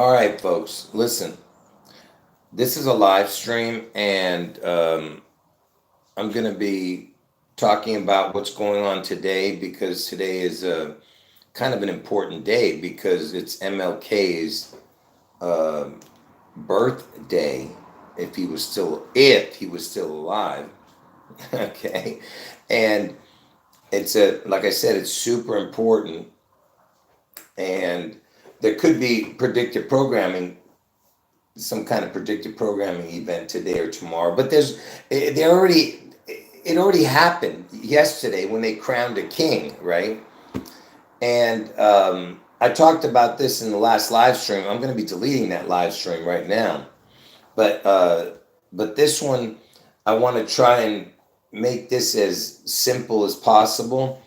All right, folks, listen. This is a live stream, and I'm going to be talking about what's going on today because today is a kind of an important day because it's MLK's uh, birthday. If he was still alive, okay, and it's a like I said, it's super important, and there could be predictive programming, some kind of predictive programming event today or tomorrow. But there already it already happened yesterday when they crowned a king, right? And I talked about this in the last live stream. I'm going to be deleting that live stream right now. But this one, I want to try and make this as simple as possible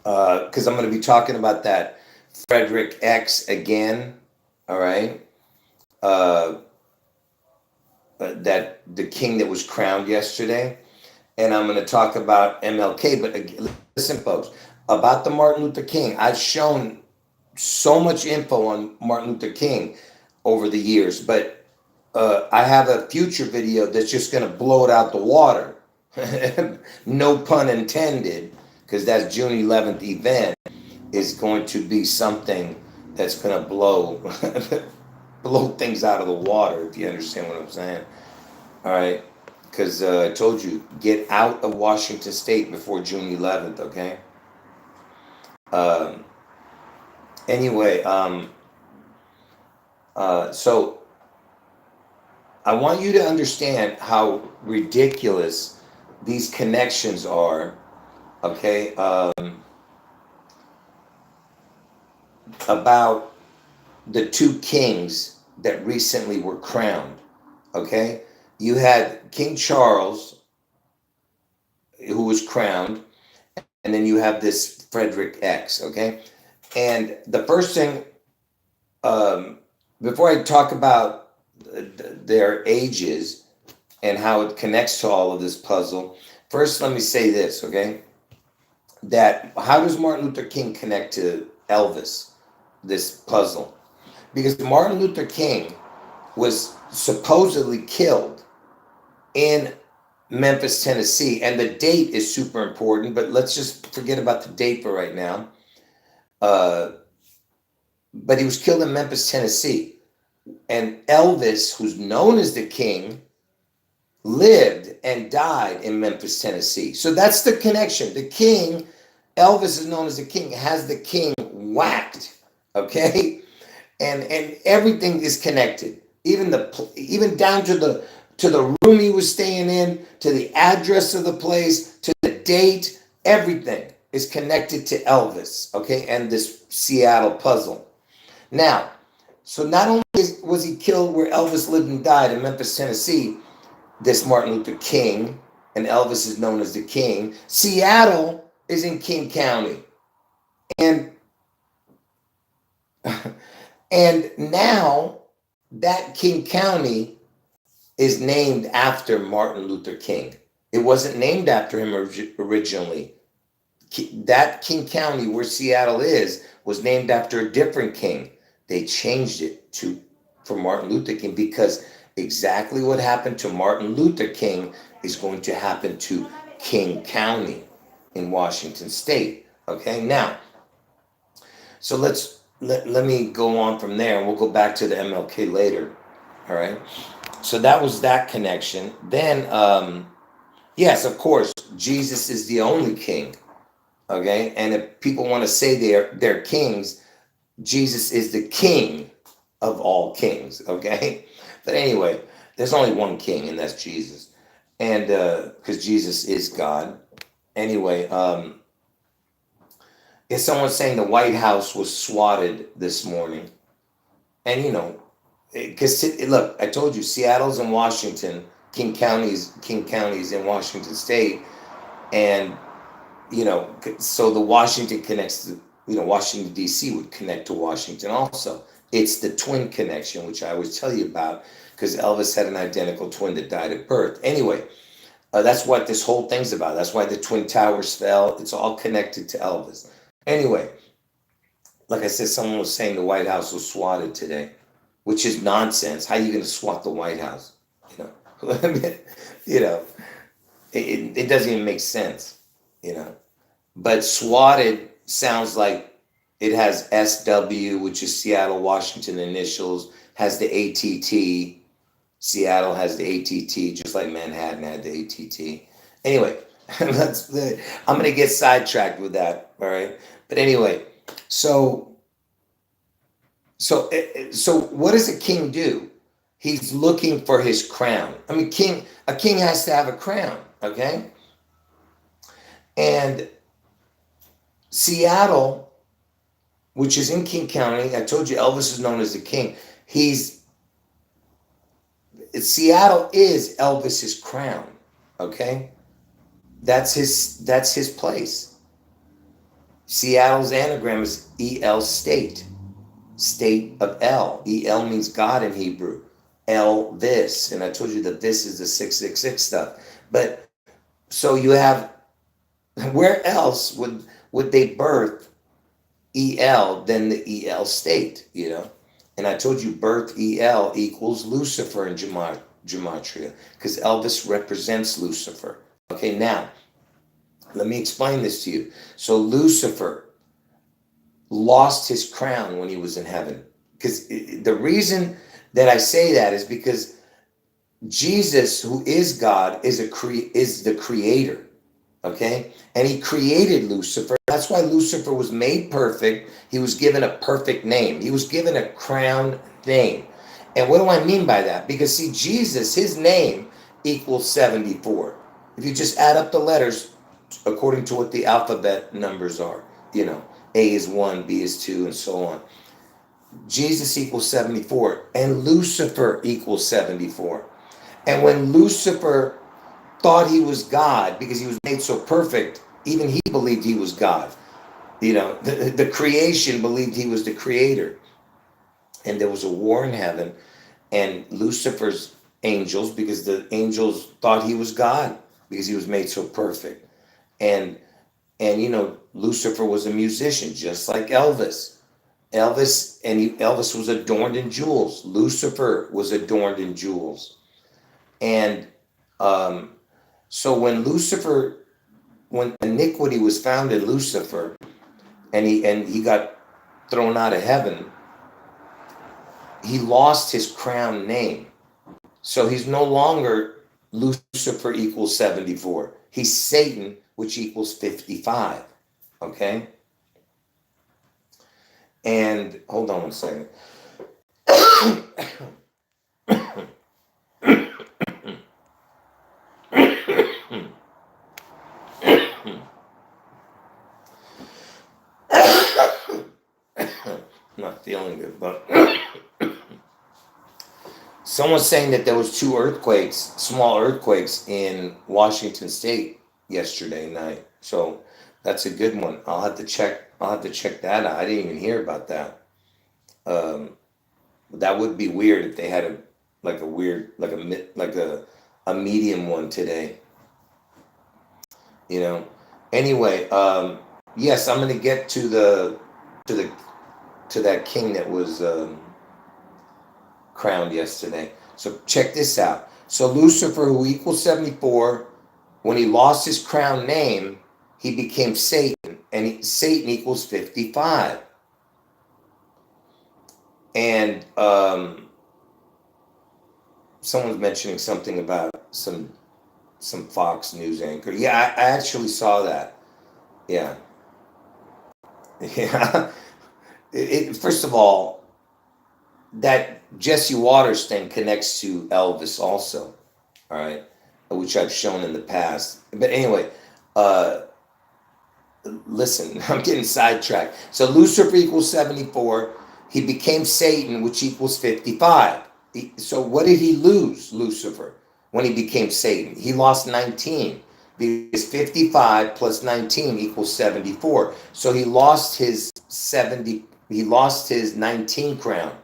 because I'm going to be talking about that Frederick X again. All right. Uh, that the king that was crowned yesterday, and I'm going to talk about MLK. But listen, folks, about the Martin Luther King, I've shown so much info on Martin Luther King over the years, but I have a future video that's just going to blow it out the water. No pun intended, because that June 11th event is going to be something that's going to blow things out of the water, if you understand what I'm saying. All right, because I told you, get out of Washington State before June 11th. Okay. Um, anyway, so I want you to understand how ridiculous these connections are. Okay. About the two kings that recently were crowned. Okay. You had King Charles, who was crowned, and then you have this Frederick X. Okay. And the first thing, um, before I talk about their ages and how it connects to all of this puzzle, first let me say this, okay? That how does Martin Luther King connect to Elvis, this puzzle? Because Martin Luther King was supposedly killed in Memphis, Tennessee, and the date is super important, but let's just forget about the date for right now. Uh, but he was killed in Memphis, Tennessee. And Elvis, who's known as the king, lived and died in Memphis, Tennessee. So that's the connection. The king, Elvis is known as the king, has the king whacked, okay? And everything is connected. Even down to the room he was staying in, to the address of the place, to the date, everything is connected to Elvis, okay? And this Seattle puzzle. Now, so not only was he killed where Elvis lived and died in Memphis, Tennessee, this Martin Luther King, and Elvis is known as the king. Seattle is in King County. And and now that King County is named after Martin Luther King. It wasn't named after him originally. That King County where Seattle is was named after a different king. They changed it to for Martin Luther King because exactly what happened to Martin Luther King is going to happen to King County in Washington State. Okay, now, so let me go on from there, and we'll go back to the MLK later. All right. So that was that connection. Then, yes, of course, Jesus is the only king. Okay, and if people want to say they're kings, Jesus is the king of all kings. Okay, but anyway, there's only one king, and that's Jesus, and because Jesus is God. Anyway, if someone's saying the White House was swatted this morning, and because look, I told you Seattle's in Washington, King County's in Washington State, and so the Washington connects to, Washington D.C. would connect to Washington also. It's the twin connection, which I always tell you about, because Elvis had an identical twin that died at birth. Anyway, that's what this whole thing's about. That's why the Twin Towers fell. It's all connected to Elvis. Anyway, Like I said, someone was saying the White House was swatted today, which is nonsense. How are you going to swat the White House? You know, I mean, you know, it doesn't even make sense. You know, but swatted sounds like it has SW, which is Seattle, Washington initials, has the ATT. Seattle has the ATT, just like Manhattan had the ATT. Anyway, I'm going to get sidetracked with that. All right. But anyway, so so what does a king do? He's looking for his crown. I mean, a king has to have a crown, okay? And Seattle, which is in King County, I told you Elvis is known as the king. Seattle is Elvis's crown, okay? That's his place. Seattle's anagram is EL State. State of El. El means God in Hebrew. El this. And I told you that this is the 666 stuff. But so you have, where else would they birth El than the El state, you know? And I told you birth El equals Lucifer in gematria, because Elvis represents Lucifer. Okay, now, let me explain this to you. So Lucifer lost his crown when he was in heaven. Because the reason that I say that is because Jesus, who is God, is the creator. Okay? And he created Lucifer. That's why Lucifer was made perfect. He was given a perfect name. He was given a crown name. And what do I mean by that? Because see, Jesus, his name equals 74. If you just add up the letters according to what the alphabet numbers are, you know, A is 1, B is 2, and so on. Jesus equals 74, and Lucifer equals 74. And when Lucifer thought he was God because he was made so perfect, even he believed he was God. You know, the creation believed he was the creator. And there was a war in heaven, and Lucifer's angels, because the angels thought he was God because he was made so perfect. And you know, Lucifer was a musician, just like Elvis. Elvis was adorned in jewels. Lucifer was adorned in jewels. And so when iniquity was found in Lucifer, and he got thrown out of heaven, he lost his crown name. So he's no longer Lucifer equals 74. He's Satan, which equals 55. Okay? And hold on one second. Not feeling good, but someone's saying that there was 2 earthquakes, small earthquakes in Washington State yesterday night. So that's a good one. I'll have to check that out. I didn't even hear about that. That would be weird if they had a medium one today. You know. Anyway, yes, I'm gonna get to that king that was crowned yesterday. So check this out. So Lucifer, who equals 74, when he lost his crown name, he became Satan, and Satan equals 55. And someone's mentioning something about some Fox News anchor. Yeah, I actually saw that. Yeah. Yeah. First of all, that Jesse Waters thing connects to Elvis also, all right, which I've shown in the past. But anyway, listen, I'm getting sidetracked. So Lucifer equals 74. He became Satan, which equals 55. So what did he lose, Lucifer, when he became Satan? He lost 19. Because 55 plus 19 equals 74. So he lost his 19 crown.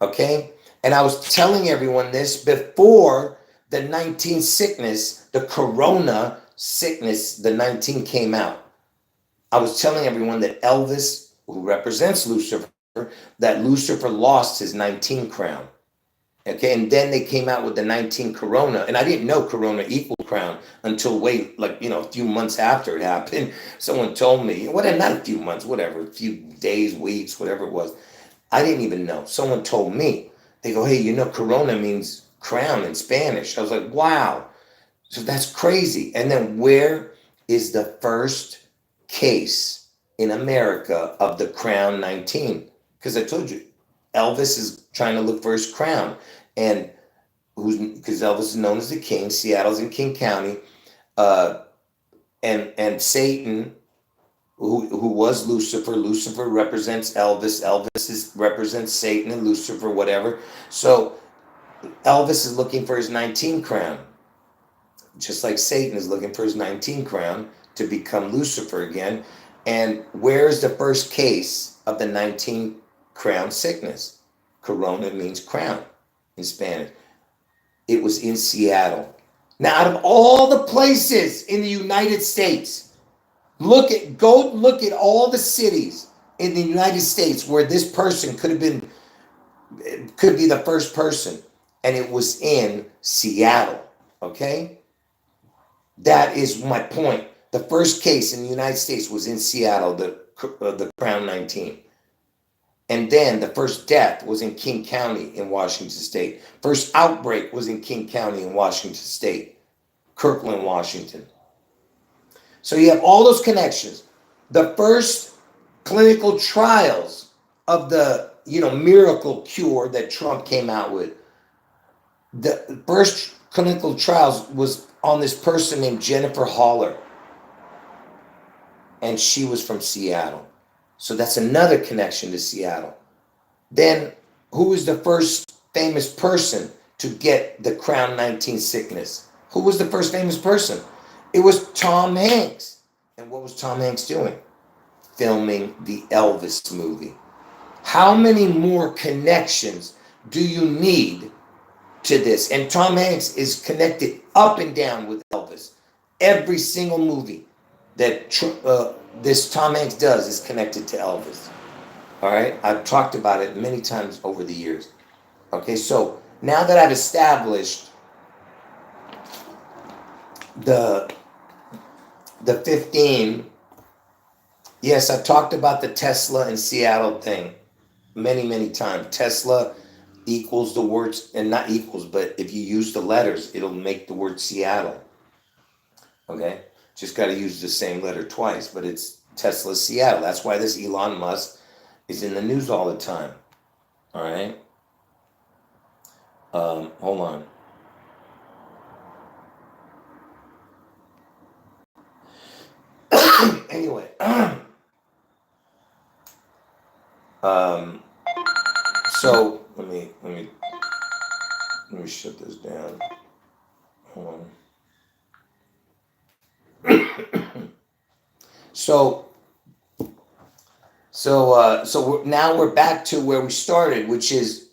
Okay? And I was telling everyone this before the 19 sickness, the corona sickness, the 19 came out. I was telling everyone that Elvis, who represents Lucifer, that Lucifer lost his 19 crown. Okay, and then they came out with the 19 corona, and I didn't know corona equaled crown until a few months after it happened. Someone told me, not a few months, whatever, a few days, weeks, whatever it was. I didn't even know. Someone told me. They go, hey, corona means crown in Spanish. I was like, wow. So that's crazy. And then where is the first case in America of the crown 19? Because I told you, Elvis is trying to look for his crown. And because Elvis is known as the king, Seattle's in King County, and Satan, who was Lucifer. Lucifer represents Elvis. Represents Satan and Lucifer, whatever. So Elvis is looking for his 19 crown, just like Satan is looking for his 19 crown to become Lucifer again. And where is the first case of the 19 crown sickness? Corona means crown in Spanish. It was in Seattle. Now, out of all the places in the United States, go look at all the cities in the United States where this person could be the first person, and it was in Seattle. Okay, that is my point. The first case in the United States was in Seattle, the Crown 19. And then the first death was in King County in Washington State. First outbreak was in King County in Washington State, Kirkland, Washington. So you have all those connections. The first clinical trials of the miracle cure that Trump came out with, the first clinical trials was on this person named Jennifer Haller, and she was from Seattle. So that's another connection to Seattle. Then who was the first famous person to get the Crown 19 sickness? Who was the first famous person? It was Tom Hanks. And what was Tom Hanks doing? Filming the Elvis movie. How many more connections do you need to this? And Tom Hanks is connected up and down with Elvis. Every single movie that this Tom Hanks does is connected to Elvis. All right, I've talked about it many times over the years. Okay, so now that I've established the 15, yes, I've talked about the Tesla and Seattle thing many times. Tesla equals the words, and not equals, but if you use the letters, it'll make the word Seattle. Okay, just got to use the same letter twice, but it's Tesla Seattle. That's why this Elon Musk is in the news all the time. All right. Hold on. Anyway. So let me shut this down. Hold on. So now we're back to where we started, which is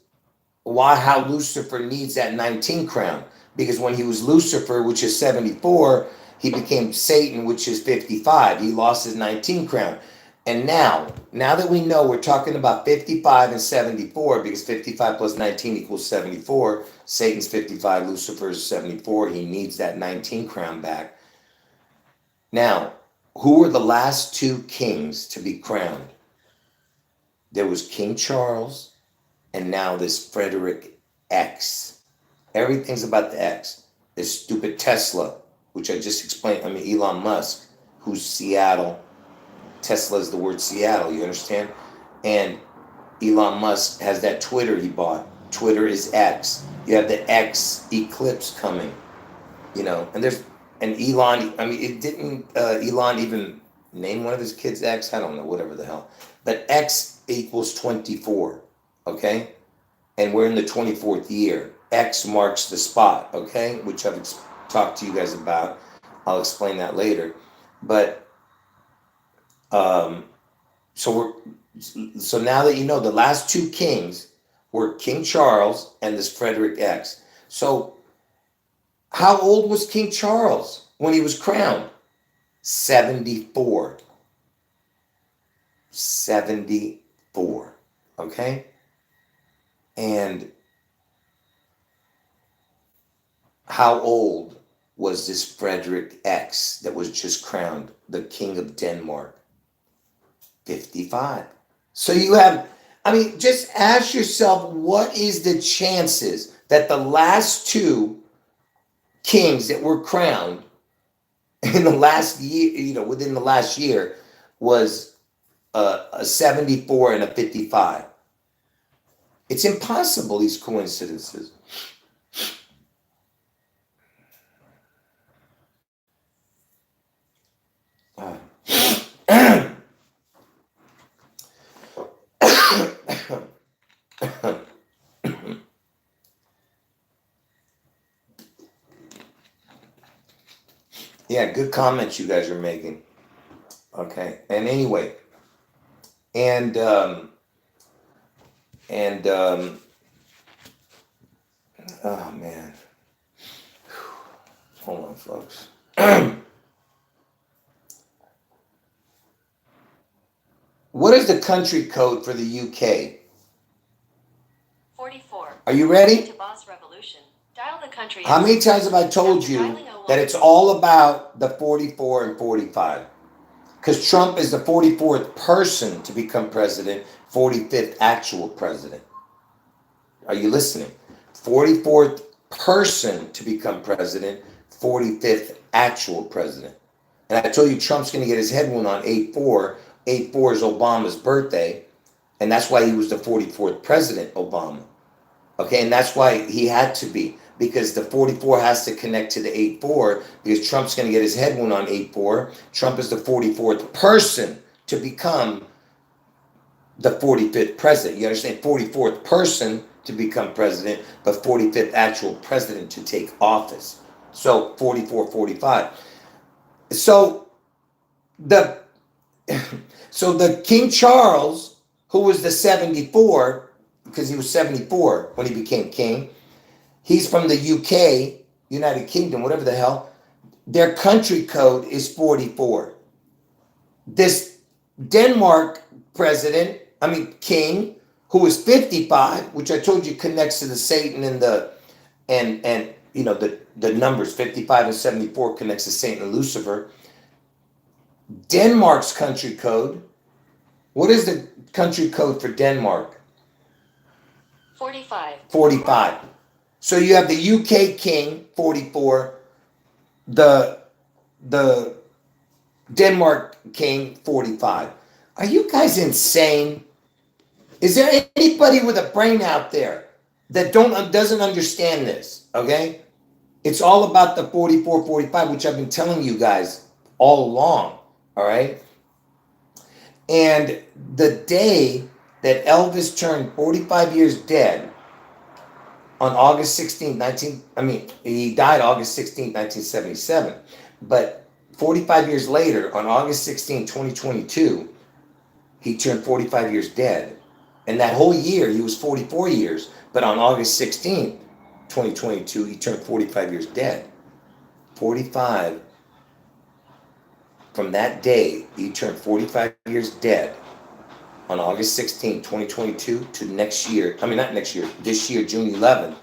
how Lucifer needs that 19 crown. Because when he was Lucifer, which is 74, he became Satan, which is 55. He lost his 19 crown. And now that we know, we're talking about 55 and 74, because 55 plus 19 equals 74. Satan's 55, Lucifer's 74. He needs that 19 crown back. Now, who were the last two kings to be crowned? There was King Charles, and now this Frederick X. Everything's about the X. This stupid Tesla, which I just explained. Elon Musk, who's Seattle. Tesla is the word Seattle, you understand? And Elon Musk has that Twitter he bought. Twitter is X. You have the X eclipse coming, and Elon, it didn't, Elon even name one of his kids X? I don't know, whatever the hell. But X equals 24, okay? And we're in the 24th year. X marks the spot, okay? Which I've talked to you guys about. I'll explain that later. But, so now that you know, the last two kings were King Charles and this Frederick X. So how old was King Charles when he was crowned? 74. 74. Okay? And how old was this Frederick X that was just crowned the King of Denmark? 55. So you have, I mean, just ask yourself, what is the chances that the last two kings that were crowned in the last year, within the last year, was a 74 and a 55? It's impossible, these coincidences. Yeah, good comments you guys are making. Okay, and anyway, and oh man, hold on, folks. What is the country code for the UK? 44. Are you ready? To Boss Revolution. Dial the country. How many times have I told you that it's all about the 44 and 45? Because Trump is the 44th person to become president, 45th actual president. Are you listening? 44th person to become president, 45th actual president. And I told you Trump's going to get his head wound on 8/4. 8/4 is Obama's birthday. And that's why he was the 44th president, Obama. Okay, and that's why he had to be. Because the 44 has to connect to the 8/4, because Trump's going to get his head wound on 8/4. Trump is the 44th person to become the 45th president. You understand? 44th person to become president, but 45th actual president to take office. So 44, 45. So the King Charles, who was the 74, because he was 74 when he became king, he's from the UK, United Kingdom, whatever the hell. Their country code is 44. This Denmark king, who is 55, which I told you connects to the Satan and the numbers 55 and 74 connects to Satan and Lucifer. Denmark's country code. What is the country code for Denmark? 45. 45. So you have the UK king, 44, the Denmark king, 45. Are you guys insane? Is there anybody with a brain out there that doesn't understand this? Okay? It's all about the 44, 45, which I've been telling you guys all along. All right? And the day that Elvis turned 45 years dead, on August 16, he died August 16, 1977. But 45 years later, on August 16, 2022, he turned 45 years dead. And that whole year, he was 44 years. But on August 16, 2022, he turned 45 years dead. 45. From that day, he turned 45 years dead. On August 16, 2022 to this year, June 11th,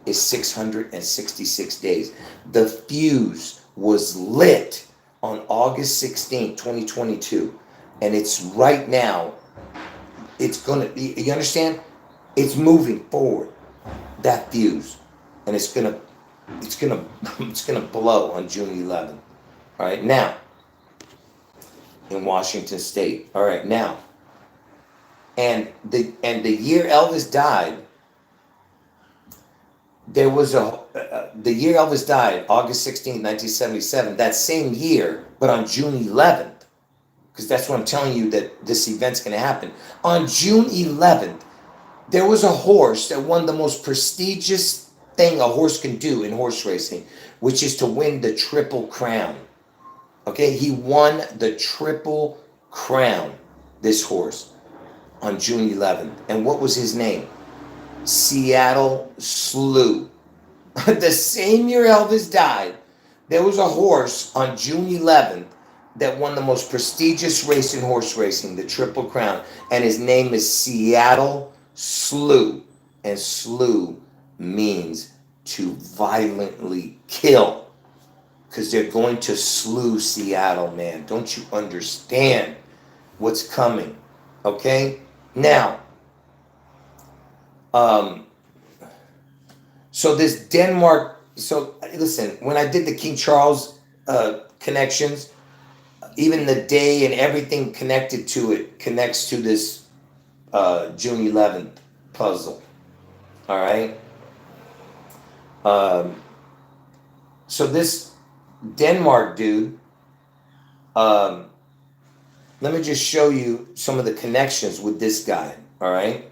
is 666 days. The fuse was lit on August 16, 2022. And it's right now, you understand? It's moving forward, that fuse. And it's gonna blow on June 11th. All right, now, in Washington State. All right, now. And the year Elvis died, there was the year Elvis died, August 16, 1977, that same year, but on June 11th, because that's what I'm telling you that this event's going to happen. On June 11th, there was a horse that won the most prestigious thing a horse can do in horse racing, which is to win the Triple Crown. Okay, he won the Triple Crown, this horse, on June 11th. And what was his name? Seattle Slew. The same year Elvis died, there was a horse on June 11th that won the most prestigious race in horse racing, the Triple Crown, and his name is Seattle Slew. And slew means to violently kill, because they're going to slew Seattle, man. Don't you understand what's coming? Okay? Now, so this Denmark, so listen, when I did the King Charles connections, even the day and everything connected to it connects to this June 11th puzzle. All right? So this Denmark dude, let me just show you some of the connections with this guy. All right?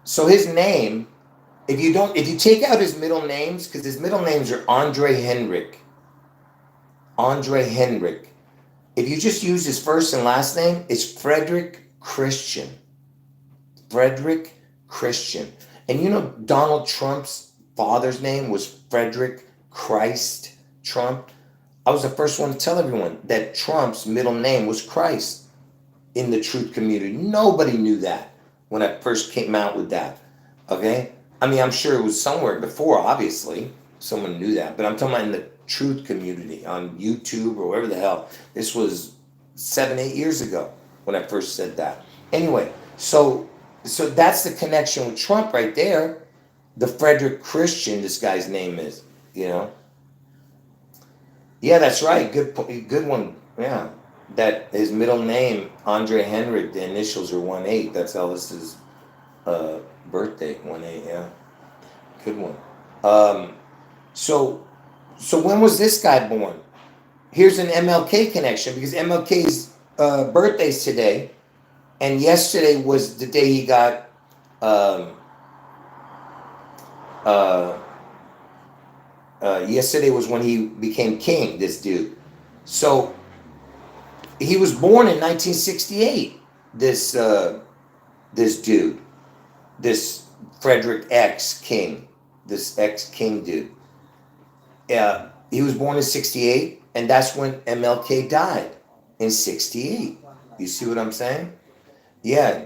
So his name, if you take out his middle names, because his middle names are Andre Henrik. Andre Henrik. If you just use his first and last name, it's Frederick Christian. Frederick Christian. And you know Donald Trump's father's name was Frederick Christ Trump? I was the first one to tell everyone that Trump's middle name was Christ in the truth community. Nobody knew that when I first came out with that. Okay? I mean, I'm sure it was somewhere before, obviously. Someone knew that. But I'm talking about in the truth community on YouTube or wherever the hell. This was 7-8 years ago when I first said that. Anyway, so that's the connection with Trump right there. The Frederick Christian, this guy's name is, you know. Yeah, that's right. Good one. Yeah. That his middle name, Andre Henrik, the initials are 18. That's Elvis's birthday, 18, yeah. Good one. So when was this guy born? Here's an MLK connection, because MLK's birthday's today, and yesterday was the day he got yesterday was when he became king, this dude. So he was born in 1968, this dude, this Frederick X King, this ex-king dude. He was born in 68, and that's when MLK died, in 68. You see what I'm saying? Yeah.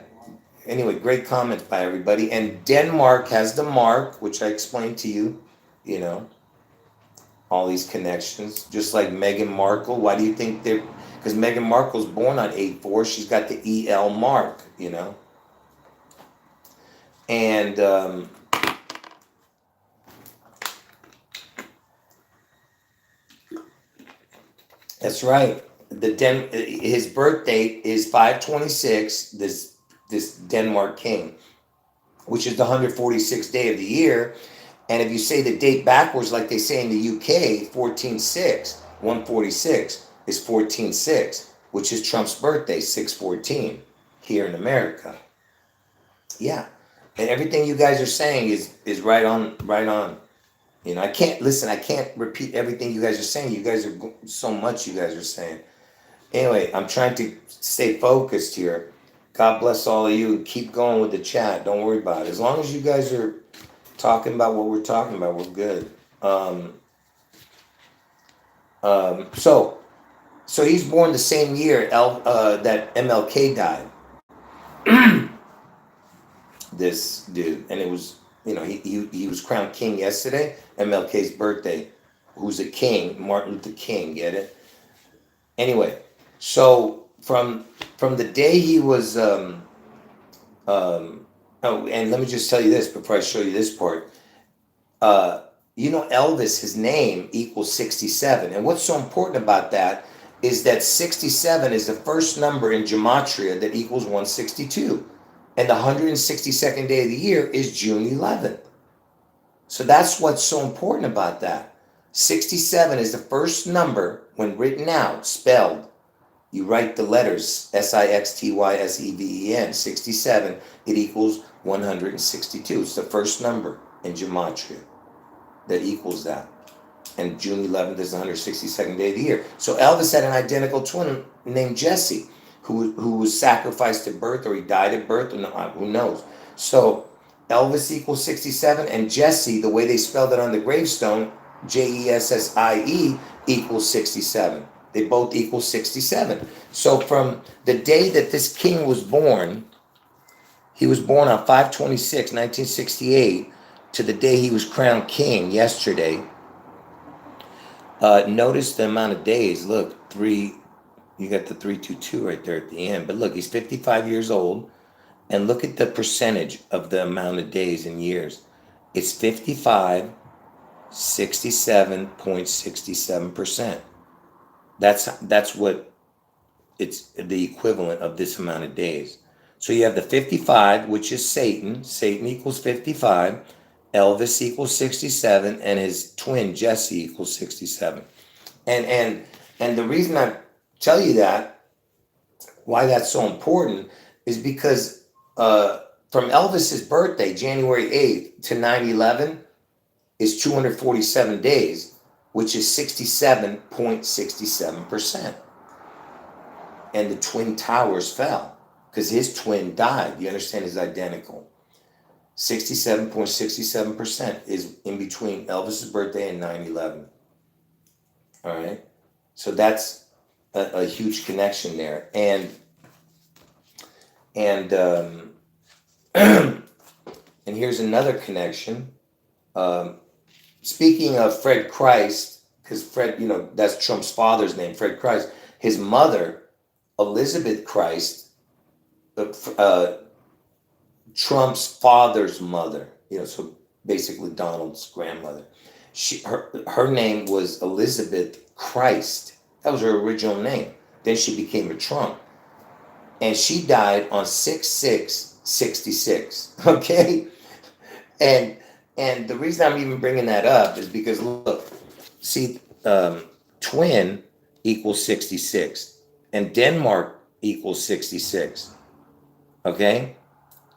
Anyway, great comments by everybody. And Denmark has the mark, which I explained to you, you know, all these connections. Just like Meghan Markle. Why do you think they're... Because Meghan Markle's born on 8/4. She's got the EL mark, you know. And that's right. His birth date is 5/26. This Denmark king, which is the 146th day of the year. And if you say the date backwards, like they say in the UK, 14/6, 146 is 14/6, which is Trump's birthday, 6/14, here in America. Yeah. And everything you guys are saying is right on, right on. You know, I can't repeat everything you guys are saying. You guys are so much you guys are saying. Anyway, I'm trying to stay focused here. God bless all of you. Keep going with the chat. Don't worry about it. As long as you guys are talking about what we're talking about, we're good. So he's born the same year that MLK died. This dude, and it was, you know, he was crowned king yesterday. MLK's birthday. Who's a king? Martin Luther King. Get it? Anyway, so from the day he was oh, and let me just tell you this before I show you this part. You know, Elvis, his name equals 67. And what's so important about that is that 67 is the first number in Gematria that equals 162. And the 162nd day of the year is June 11th. So that's what's so important about that. 67 is the first number when written out, spelled. You write the letters SIXTYSEVEN, 67, it equals 162. It's the first number in Gematria that equals that. And June 11th is the 162nd day of the year. So Elvis had an identical twin named Jesse, who was sacrificed at birth, or he died at birth, or who knows. So Elvis equals 67, and Jesse, the way they spelled it on the gravestone, JESSIE equals 67. They both equal 67. So from the day that this king was born, he was born on 5/26, 1968, to the day he was crowned king yesterday. Notice the amount of days. Look, you got the 322 right there at the end. But look, he's 55 years old. And look at the percentage of the amount of days and years. It's 55, 67.67%. That's what it's the equivalent of this amount of days. So you have the 55, which is Satan. Satan equals 55. Elvis equals 67, and his twin Jesse equals 67. And the reason I tell you that, why that's so important, is because from Elvis's birthday, January 8th, to 9/11 is 247 days, which is 67.67%. And the Twin Towers fell because his twin died. You understand? Is identical. 67.67% is in between Elvis's birthday and 9/11. All right. So that's a huge connection there. And and here's another connection. Speaking of Fred Christ, because Fred, that's Trump's father's name, Fred Christ. His mother, Elizabeth Christ, Trump's father's mother, so basically Donald's grandmother. Her name was Elizabeth Christ. That was her original name. Then she became a Trump. And she died on 6/6/66. Okay? And the reason I'm even bringing that up is because, look, see, twin equals 66. And Denmark equals 66. Okay?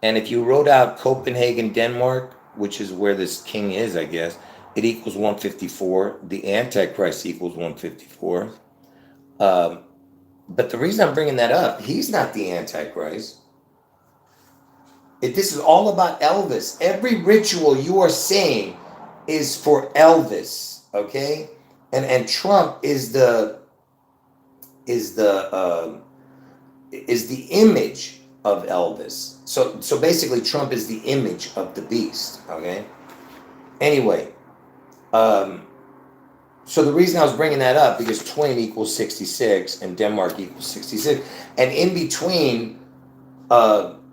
And if you wrote out Copenhagen, Denmark, which is where this king is, I guess, it equals 154. The Antichrist equals 154. But the reason I'm bringing that up, he's not the Antichrist. This is all about Elvis. Every ritual you are saying is for Elvis, okay? And Trump is the image of Elvis. So basically, Trump is the image of the beast, okay? Anyway, so the reason I was bringing that up, because twin equals 66 and Denmark equals 66. And in between,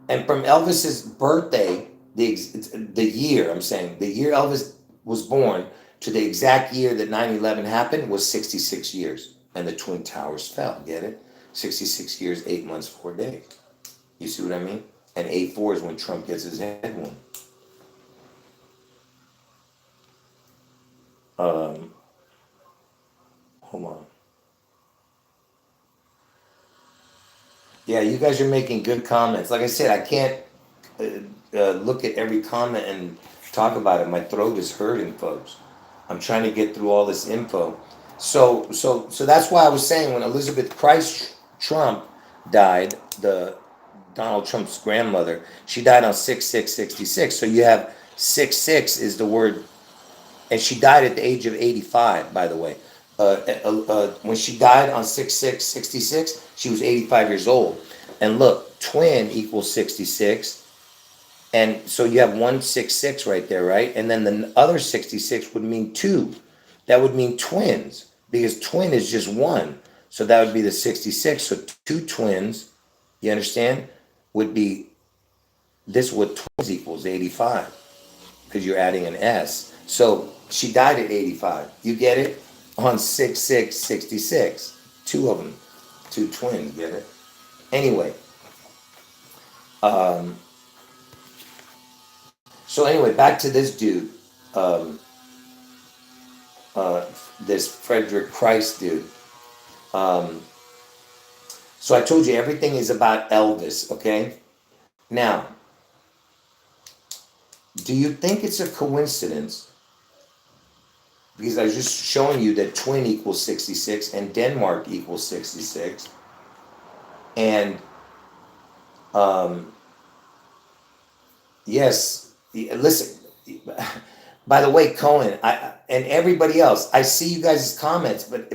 and from Elvis's birthday, the year Elvis was born to the exact year that 9/11 happened was 66 years. And the Twin Towers fell, get it? 66 years, 8 months, 4 days. You see what I mean? And 8/4 is when Trump gets his head wound. Hold on. Yeah, you guys are making good comments. Like I said, I can't look at every comment and talk about it. My throat is hurting, folks. I'm trying to get through all this info. So that's why I was saying, when Elizabeth Christ Trump died, the Donald Trump's grandmother, she died on 6/6/66. So you have 6/6 is the word, and she died at the age of 85, by the way. When she died on 6/6/66, she was 85 years old. And look, twin equals 66. And so you have 166 right there, right? And then the other 66 would mean 2. That would mean twins, because twin is just 1. So that would be the 66. So 2 twins, you understand, would be this, what twins equals 85, because you're adding an S. So she died at 85. You get it? On 6/6/66. 2 of them. 2 twins, get it? Anyway. So anyway, back to this dude. This Frederick Christ dude. So I told you everything is about Elvis, okay? Now, do you think it's a coincidence? Because I was just showing you that twin equals 66 and Denmark equals 66. And yes, listen, by the way, Cohen, and everybody else. I see you guys' comments, but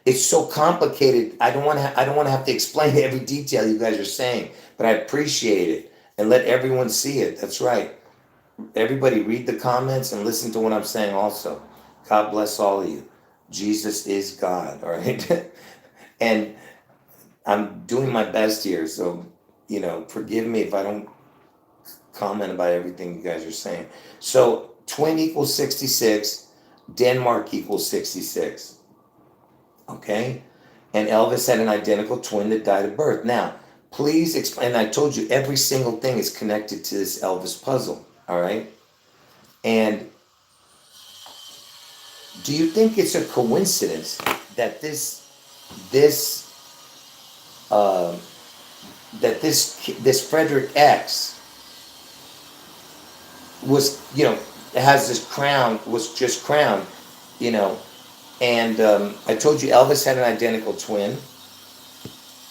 it's so complicated. I don't want to have to explain every detail you guys are saying, but I appreciate it and let everyone see it. That's right. Everybody read the comments and listen to what I'm saying also. God bless all of you. Jesus is God, all right? And I'm doing my best here, so forgive me if I don't comment about everything you guys are saying. So twin equals 66, Denmark equals 66. Okay? And Elvis had an identical twin that died of birth. Now, please explain. I told you every single thing is connected to this Elvis puzzle. All right? And do you think it's a coincidence that this uh, this Frederick X was has this crown, was just crowned, you know and I told you Elvis had an identical twin,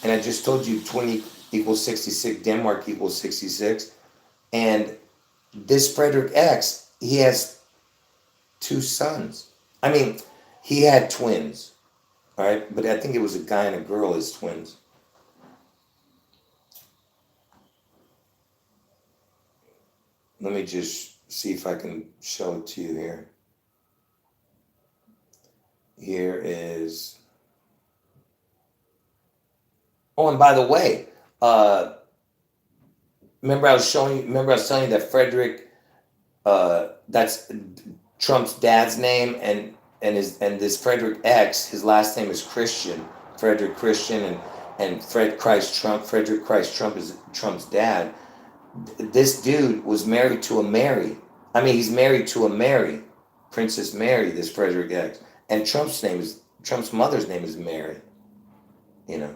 and I just told you twin equals 66, Denmark equals 66, and this Frederick X, he has two sons. I mean, he had twins, all right, but I think it was a guy and a girl as twins. Let me just see if I can show it to you here. Here is. Oh, and by the way, remember I was telling you that Frederick, that's Trump's dad's name, and this Frederick X, his last name is Christian, Frederick Christian, and Frederick Christ Trump is Trump's dad. This dude was married to a Mary. I mean, he's married to a Mary, Princess Mary, this Frederick X. And Trump's mother's name is Mary, And,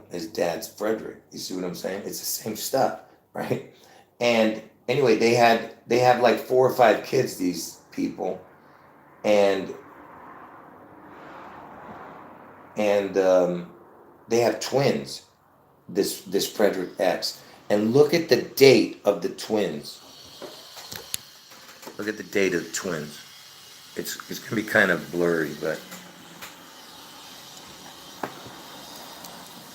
his dad's Frederick. You see what I'm saying? It's the same stuff, right? And anyway, they have like 4 or 5 kids, these people. And they have twins, this Frederick X. And look at the date of the twins. Look at the date of the twins. It's going to be kind of blurry, but.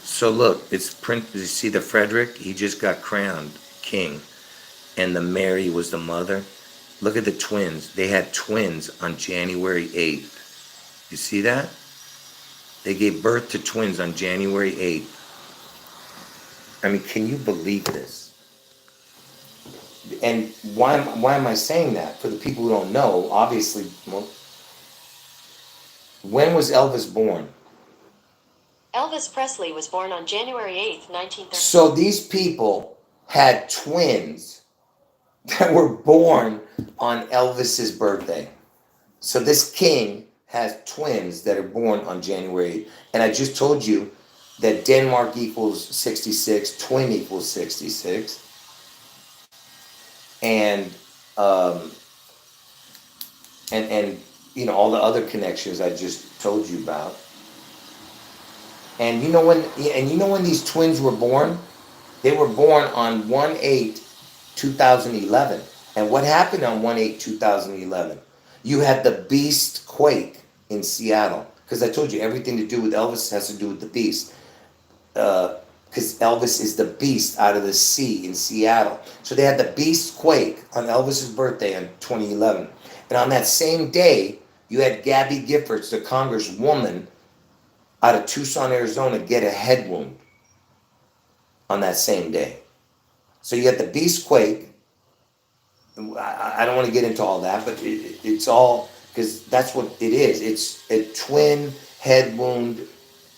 So look, it's print. You see the Frederick? He just got crowned king, and the Mary was the mother. Look at the twins. They had twins on January 8th. You see that? They gave birth to twins on January 8th. I mean, can you believe this? And why am I saying that? For the people who don't know, obviously, when was Elvis born? Elvis Presley was born on January 8th, 1930. So these people had twins that were born on Elvis's birthday. So this king has twins that are born on January 8th. And I just told you that Denmark equals 66, twin equals 66. And all the other connections I just told you about. And you know when these twins were born? They were born on 1/8/2011. And what happened on 1/8/2011? You had the beast quake in Seattle. Because I told you everything to do with Elvis has to do with the beast. Because Elvis is the beast out of the sea in Seattle. So they had the beast quake on Elvis's birthday in 2011. And on that same day, you had Gabby Giffords, the congresswoman out of Tucson, Arizona, get a head wound on that same day. So you had the beast quake. I don't want to get into all that, but it's all, because that's what it is. It's a twin head wound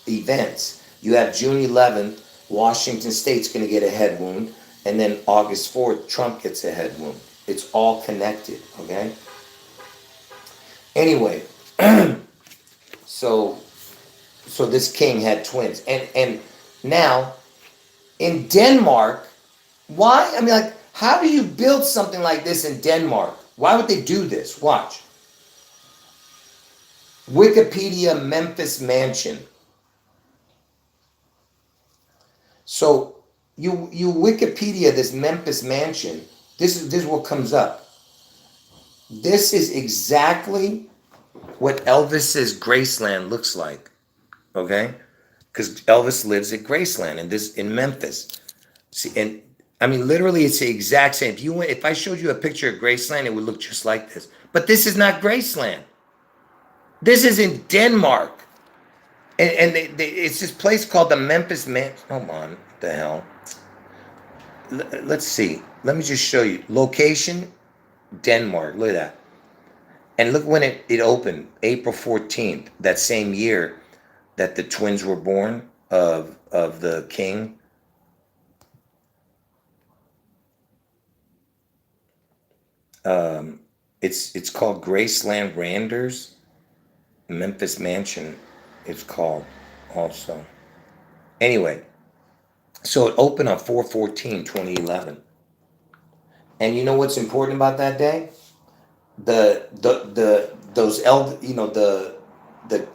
events. You have June 11th, Washington State's going to get a head wound, and then August 4th, Trump gets a head wound. It's all connected, okay? Anyway, so this king had twins. And now, in Denmark, why? I mean, like, how do you build something like this in Denmark? Why would they do this? Watch. Wikipedia Memphis Mansion. So you Wikipedia this Memphis Mansion. This is what comes up. This is exactly what Elvis's Graceland looks like. Okay, because Elvis lives at Graceland in Memphis. See, and I mean, literally, it's the exact same. If I showed you a picture of Graceland, it would look just like this. But this is not Graceland. This is in Denmark, and it's this place called the Memphis Man. Come on, what the hell? Let's see. Let me just show you location. Denmark. Look at that. And look when it opened, April 14th, that same year that the twins were born of the king. It's called Graceland Randers Memphis Mansion. It's called also. Anyway, so it opened on 4/14/2011. And you know what's important about that day? The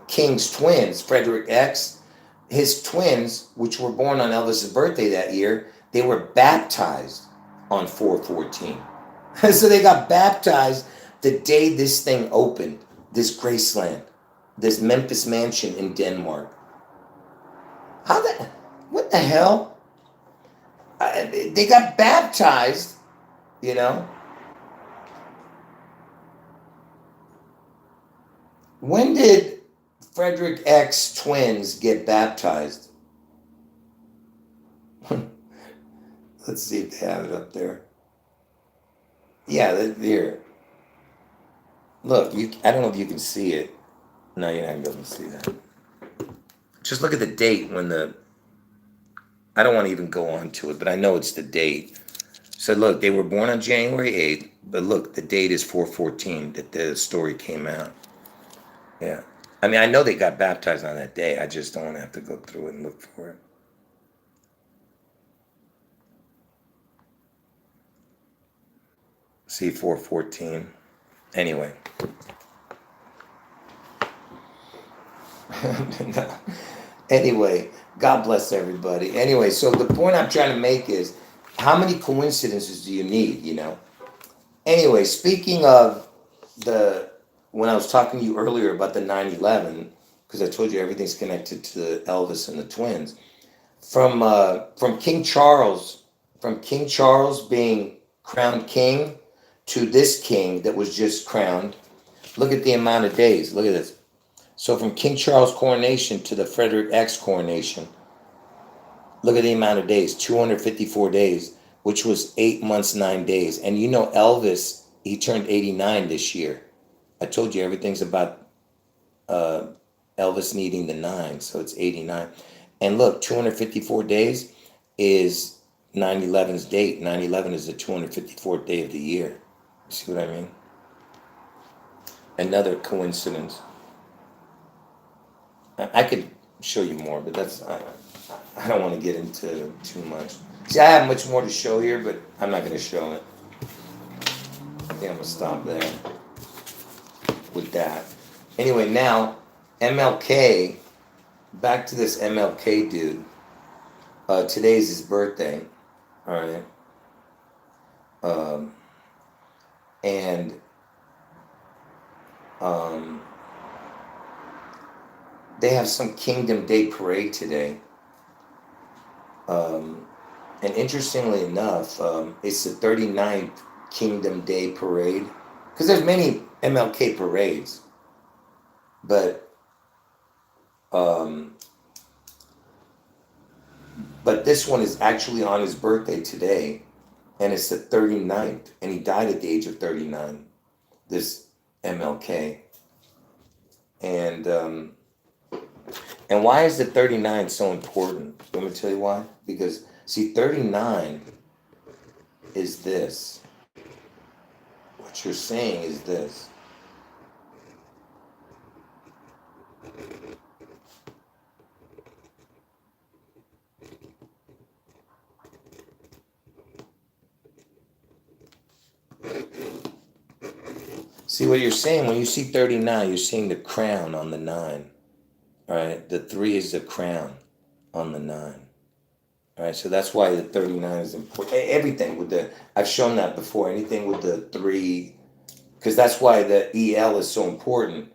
king's twins, Frederick X, his twins, which were born on Elvis's birthday that year, they were baptized on 4/14. So they got baptized the day this thing opened, this Graceland, this Memphis Mansion in Denmark. What the hell? They got baptized, you know? When did Frederick X twins get baptized? Let's see if they have it up there. Yeah, here. Look, I don't know if you can see it. No, you're not going to be able to see that. Just look at the date I don't want to even go on to it, but I know it's the date. So look, they were born on January 8th, but look, the date is 4/14 that the story came out. Yeah. I mean, I know they got baptized on that day. I just don't want to have to go through it and look for it. See, 4/14. Anyway. Anyway, God bless everybody. Anyway, so the point I'm trying to make is, how many coincidences do you need, you know? Anyway, speaking of when I was talking to you earlier about the 9/11, because I told you everything's connected to Elvis and the twins, from King Charles, being crowned king to this king that was just crowned, look at the amount of days. Look at this. So from King Charles' coronation to the Frederick X coronation, look at the amount of days, 254 days, which was 8 months, 9 days. And you know Elvis, he turned 89 this year. I told you everything's about Elvis needing the 9, so it's 89. And look, 254 days is 9/11's date. 9/11 is the 254th day of the year. See what I mean? Another coincidence. I could show you more, but I don't want to get into too much. See, I have much more to show here, but I'm not going to show it. I think I'm going to stop there with that. Anyway, now, MLK, back to this MLK dude. Today's his birthday, all right? And they have some Kingdom Day parade today. And interestingly enough, it's the 39th Kingdom Day parade. Because there's many MLK parades. But this one is actually on his birthday today. And it's the 39th. And he died at the age of 39. This MLK. And why is the 39 so important? Let me tell you why. Because, see, 39 is this. What you're saying is this. See, what you're saying, when you see 39, you're seeing the crown on the 9. All right, the 3 is the crown on the 9. All right, so that's why the 39 is important. Everything with I've shown that before. Anything with the 3 because that's why the EL is so important.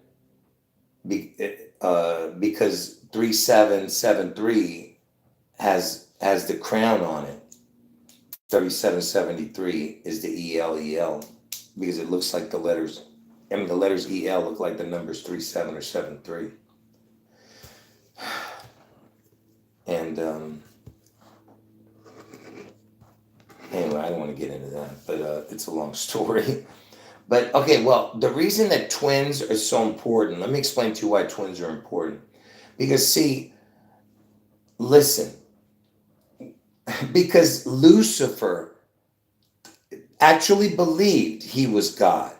Because 3773 has the crown on it. 3773 is the EL because it looks like the letters. I mean, the letters EL look like the numbers 37 or 73. And anyway, I don't want to get into that, but it's a long story. But okay, well, the reason that twins are so important, let me explain to you why twins are important. Because, see, listen, because Lucifer actually believed he was God.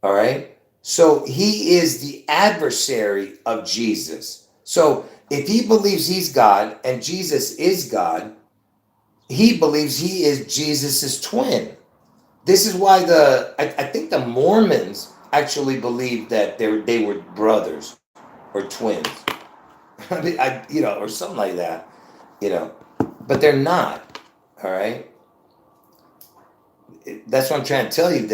All right? So he is the adversary of Jesus. So if he believes he's God and Jesus is God, he believes he is Jesus's twin. This is why I think the Mormons actually believe that they were brothers or twins. I mean, or something like that, but they're not. All right. That's what I'm trying to tell you,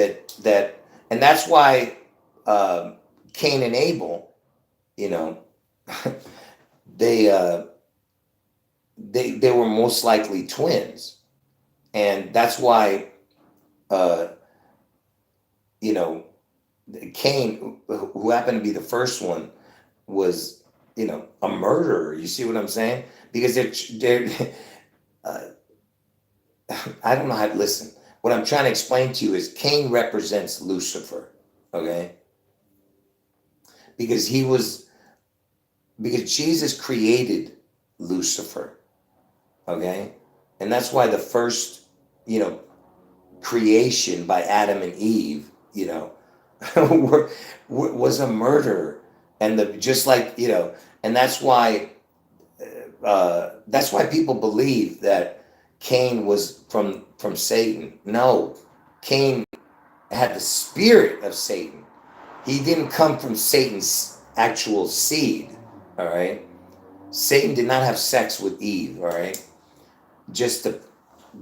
and that's why Cain and Abel, they they were most likely twins, and that's why uh, you know Cain, who happened to be the first one, was a murderer. You see what I'm saying? Because they're uh, I don't know how to listen. What I'm trying to explain to you is Cain represents Lucifer, okay? Because because Jesus created Lucifer, okay? And that's why the first, creation by Adam and Eve, was a murderer. And just like, and that's why people believe that Cain was from Satan. No, Cain had the spirit of Satan. He didn't come from Satan's actual seed. All right. Satan did not have sex with Eve. All right. Just the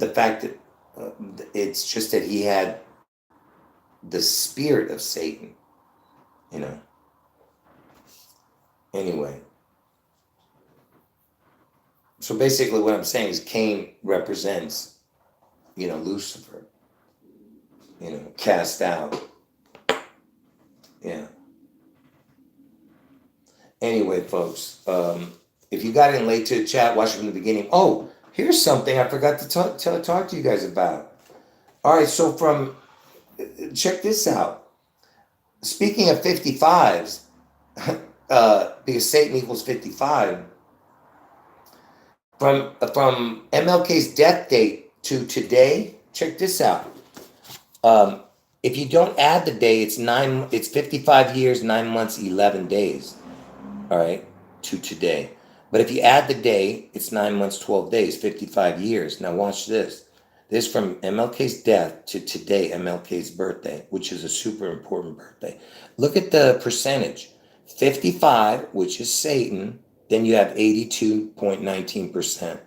fact that it's just that he had the spirit of Satan. Anyway. So basically, what I'm saying is Cain represents, Lucifer, cast out. Yeah. Anyway, folks, if you got in late to the chat, watch it from the beginning. Oh, here's something I forgot to talk to you guys about. All right, so check this out. Speaking of 55s, because Satan equals 55, from MLK's death date to today, check this out. If you don't add the day, it's 55 years, 9 months, 11 days. All right, to today. But if you add the day, it's 9 months, 12 days, 55 years. Now watch this. This is from MLK's death to today, MLK's birthday, which is a super important birthday. Look at the percentage. 55, which is Satan, then you have 82.19%.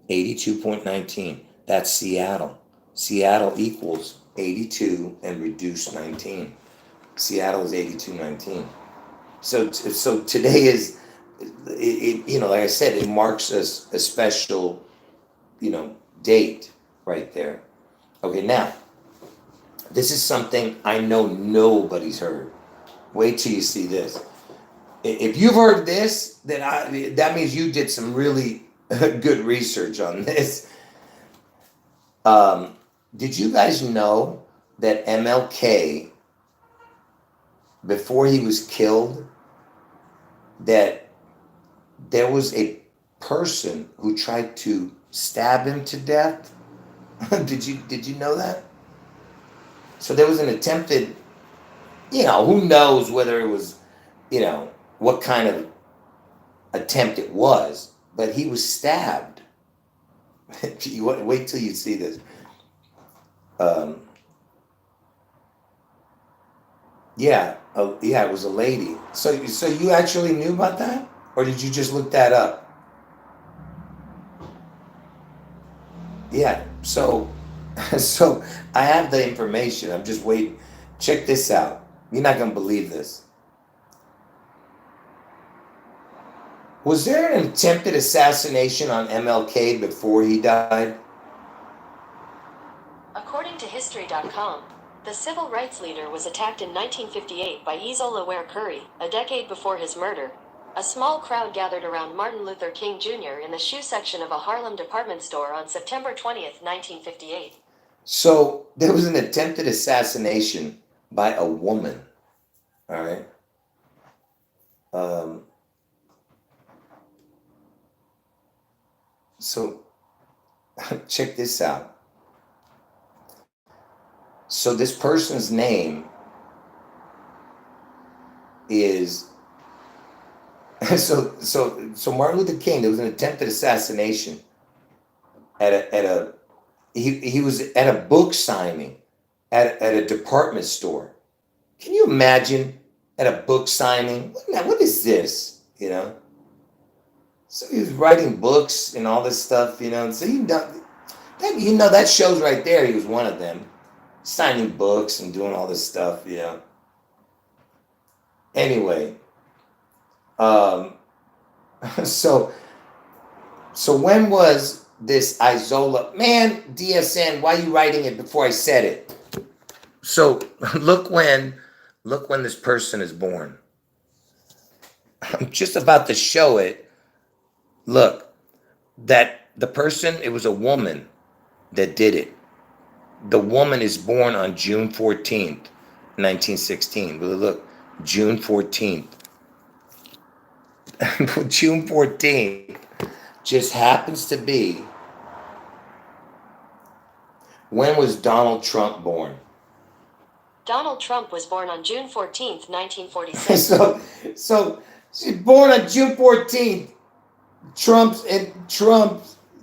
82.19. That's Seattle. Seattle equals 82 and reduce 19. Seattle is 82.19. So today is, like I said, it marks a special, date right there. Okay, now, this is something I know nobody's heard. Wait till you see this. If you've heard this, then that means you did some really good research on this. Did you guys know that MLK, before he was killed, that there was a person who tried to stab him to death? Did you know that? So there was an attempted, who knows whether it was, what kind of attempt it was, but he was stabbed. Wait till you see this. Yeah, it was a lady. So you actually knew about that, or did you just look that up? Yeah. So So I have the information. I'm just waiting. Check this out. You're not gonna believe this. Was there an attempted assassination on MLK before he died? According to History.com, the civil rights leader was attacked in 1958 by Izola Ware Curry, a decade before his murder. A small crowd gathered around Martin Luther King Jr. in the shoe section of a Harlem department store on September 20th, 1958. So there was an attempted assassination by a woman. All right. Um, so check this out. So this person's name is so Martin Luther King. There was an attempted assassination at a he was at a book signing at a department store. Can you imagine at a book signing? What is this? So he was writing books and all this stuff. So that shows right there. He was one of them, signing books and doing all this stuff. Anyway, um, so when was this Izola? Man, DSN, why are you writing it before I said it? So look when this person is born. I'm just about to show it. Look, that the person, it was a woman that did it. The woman is born on June 14th, 1916. Look, June 14th. June 14th just happens to be, when was Donald Trump born? Donald Trump was born on June 14th, 1946. So she's born on June 14th. Trump,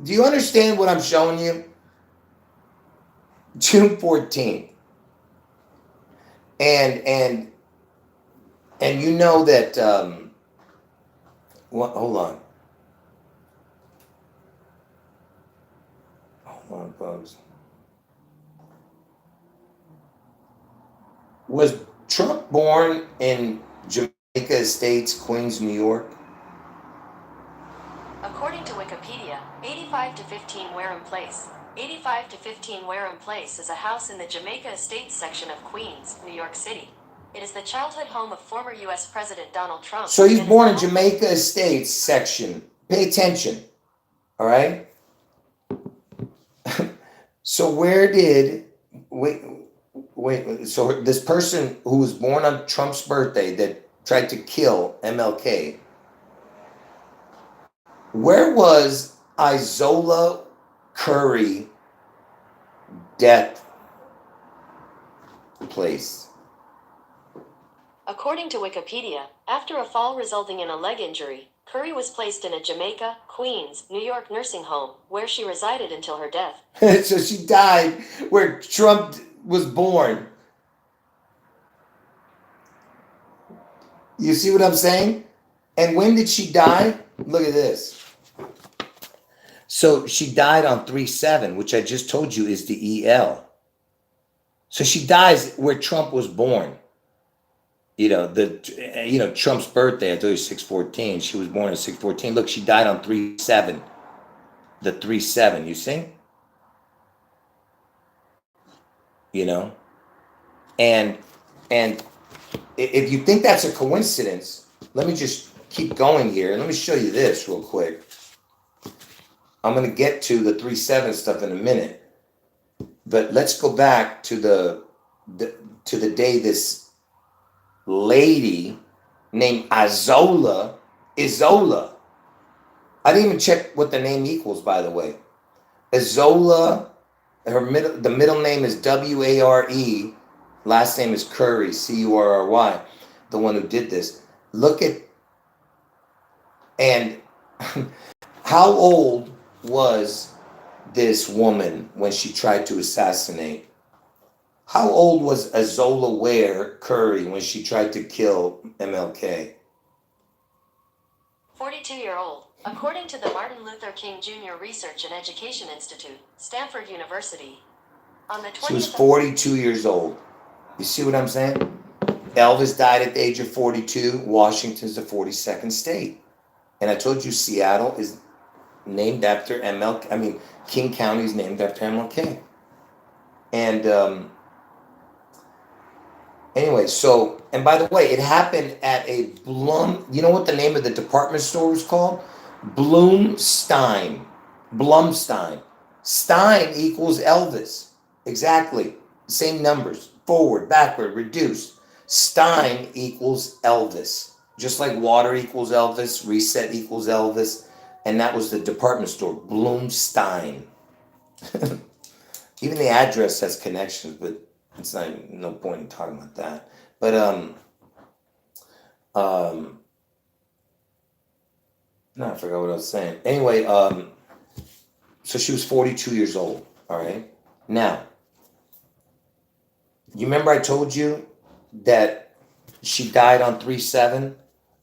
do you understand what I'm showing you? June 14th. And you know that, hold on. Hold on, folks. Was Trump born in Jamaica Estates, Queens, New York? According to Wikipedia, 85 to 15 Wareham Place. 85 to 15 Wareham Place is a house in the Jamaica Estates section of Queens, New York City. It is the childhood home of former U.S. President Donald Trump. So he's born in Jamaica Estates section. Pay attention. All right? So so this person who was born on Trump's birthday that tried to kill MLK, where was Izola Curry death place? According to Wikipedia, after a fall resulting in a leg injury, Curry was placed in a Jamaica, Queens, New York nursing home, where she resided until her death. So she died where Trump was born. You see what I'm saying? And when did she die? Look at this. So she died on 3/7, which I just told you is the EL. So she dies where Trump was born. Trump's birthday, I told you 6/14. She was born in 6/14. Look, she died on 3/7. The 3/7, you see? And if you think that's a coincidence, let me just keep going here and let me show you this real quick. I'm going to get to the 3/7 stuff in a minute, but let's go back to the day this lady named Izola. I didn't even check what the name equals, by the way. Izola, the middle name is Ware, last name is Curry, Curry, the one who did this. Look at, and how old was this woman when she tried to assassinate? How old was Izola Ware Curry when she tried to kill MLK? 42-year-old. According to the Martin Luther King Jr. Research and Education Institute, Stanford University. On the She was 20th 42 years old. You see what I'm saying? Elvis died at the age of 42. Washington's the 42nd state. And I told you Seattle is named after MLK. I mean, King County is named after MLK. And anyway, so, and by the way, it happened at a Blum, you know what the name of the department store was called? Blumstein. Blumstein. Stein equals Elvis. Exactly. Same numbers. Forward, backward, reduced. Stein equals Elvis. Just like water equals Elvis, reset equals Elvis. And that was the department store, Blumstein. Even the address has connections, but it's not no point in talking about that. But no, I forgot what I was saying. Anyway, so she was 42 years old. All right. Now, you remember I told you that she died on 3/7,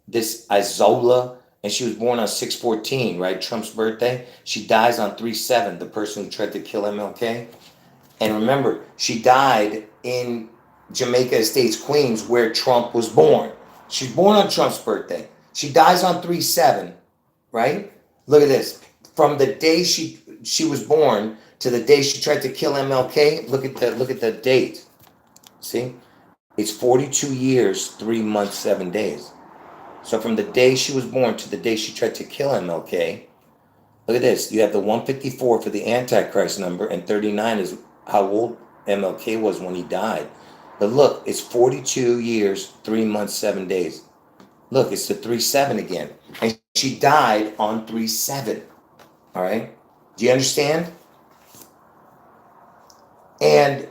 this Isola, and she was born on 6/14, right? Trump's birthday. She dies on 3/7, the person who tried to kill MLK. And remember, she died in Jamaica Estates, Queens, where Trump was born. She's born on Trump's birthday. She dies on 3/7, right? Look at this. From the day she was born to the day she tried to kill MLK, look at the date. See? It's 42 years, 3 months, 7 days. So from the day she was born to the day she tried to kill MLK, look at this. You have the 154 for the Antichrist number, and 39 is how old MLK was when he died. But look, it's 42 years, 3 months, 7 days. Look, it's the 3/7 again. And she died on 3/7. All right? Do you understand? And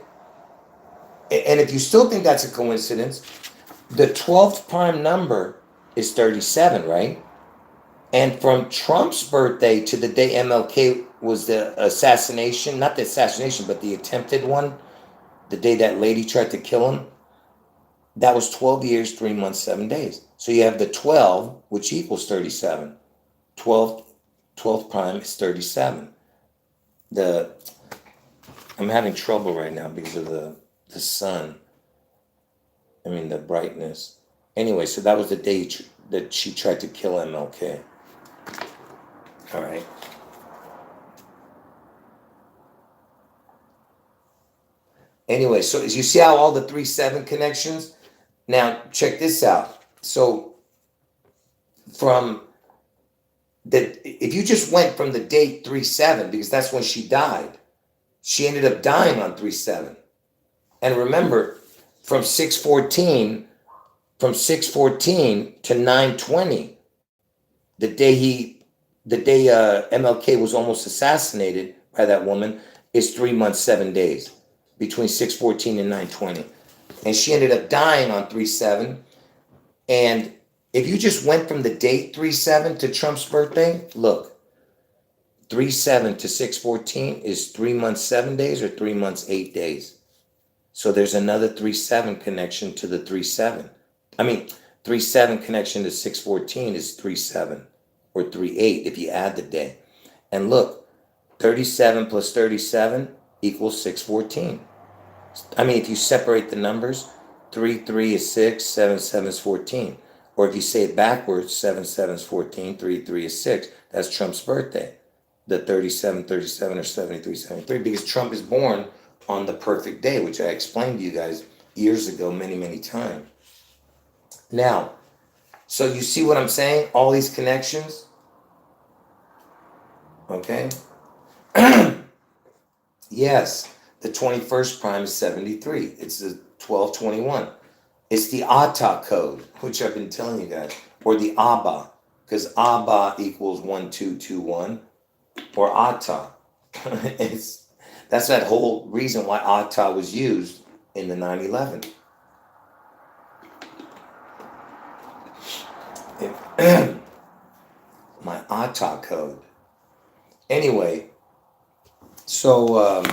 if you still think that's a coincidence, the 12th prime number is 37, right? And from Trump's birthday to the day MLK was the assassination, not the assassination, but the attempted one, the day that lady tried to kill him, that was 12 years, 3 months, 7 days. So you have the 12, which equals 37. 12th prime is 37. I'm having trouble right now because of the sun. I mean, the brightness. Anyway, so that was the day that she tried to kill MLK. All right. Anyway, so as you see how all the 3/7 connections? Now, check this out. So if you just went from the date 3/7, because that's when she died, she ended up dying on 3/7. And remember, from 6/14 to 9/20, the day MLK was almost assassinated by that woman, is 3 months, 7 days, between 6/14 and 9/20. And she ended up dying on 3/7. And if you just went from the date 3/7 to Trump's birthday, look, 3/7 to 6/14 is 3 months, 7 days, or 3 months, 8 days. So there's another 3/7 connection to the 3/7. I mean, 3/7 connection to 6/14 is 3/7 or 3/8 if you add the day. And look, 37 plus 37 equals 6/14. I mean, if you separate the numbers, 3 is 6, 7 is 14. Or if you say it backwards, 7 is 14, 3 is 6. That's Trump's birthday, the 37 or 73, because Trump is born on the perfect day, which I explained to you guys years ago many times. Now, so you see what I'm saying? All these connections? Okay? Yes, the 21st prime is 73. It's the 1221. It's the ATA code, which I've been telling you guys, or the ABA, because ABA equals 1221, or ATA. That's that whole reason why ATA was used in the 9/11. My ATA code. Anyway, so,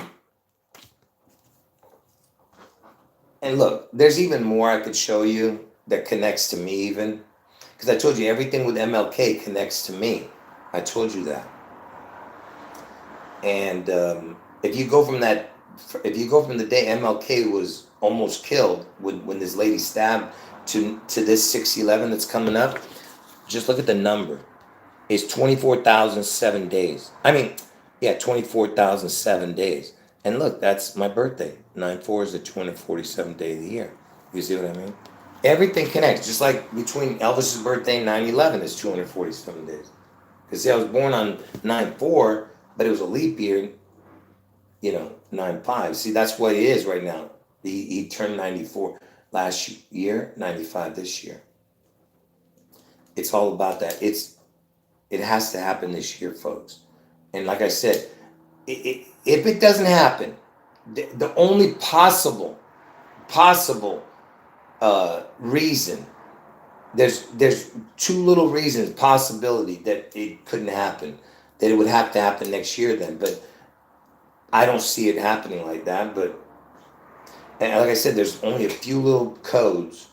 and look, there's even more I could show you that connects to me even. Because I told you everything with MLK connects to me. I told you that. And if you go from that if you go from the day MLK was almost killed, when this lady stabbed, to this 6/11 that's coming up, just look at the number. It's 24,007 days. I mean, yeah, 24,007 days. And look, that's my birthday. 9/4 is the 247th day of the year. You see what I mean? Everything connects. Just like between Elvis's birthday and 9/11 is 247 days. Because see, I was born on 9/4, but it was a leap year, 9/5. See, that's what it is right now. He turned 94 last year, 95 this year. It's all about that. It has to happen this year, folks. And like I said, if it doesn't happen, the only possible reason, there's two little reasons, possibility that it couldn't happen, that it would have to happen next year then. But I don't see it happening like that. But and like I said, there's only a few little codes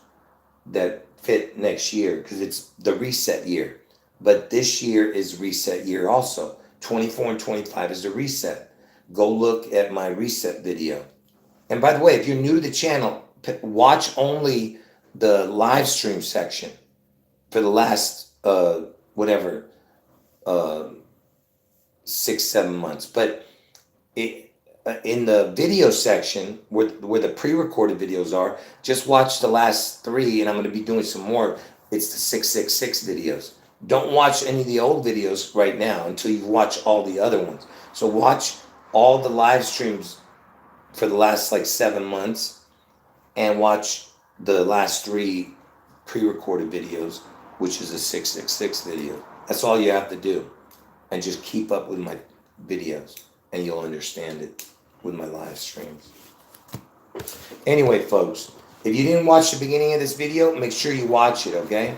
that fit next year because it's the reset year. But this year is reset year also. 24 and 25 is the reset. Go look at my reset video. And by the way, if you're new to the channel, watch only the live stream section for the last whatever 6-7 months. But in the video section where the pre-recorded videos are, just watch the last 3, and I'm going to be doing some more. It's the 666 videos. Don't watch any of the old videos right now until you watch all the other ones. So watch all the live streams for the last 7 months, and watch the last 3 pre-recorded videos, which is a 666 video. That's all you have to do, and just keep up with my videos, and you'll understand it with my live streams. Anyway, folks, if you didn't watch the beginning of this video, make sure you watch it, okay?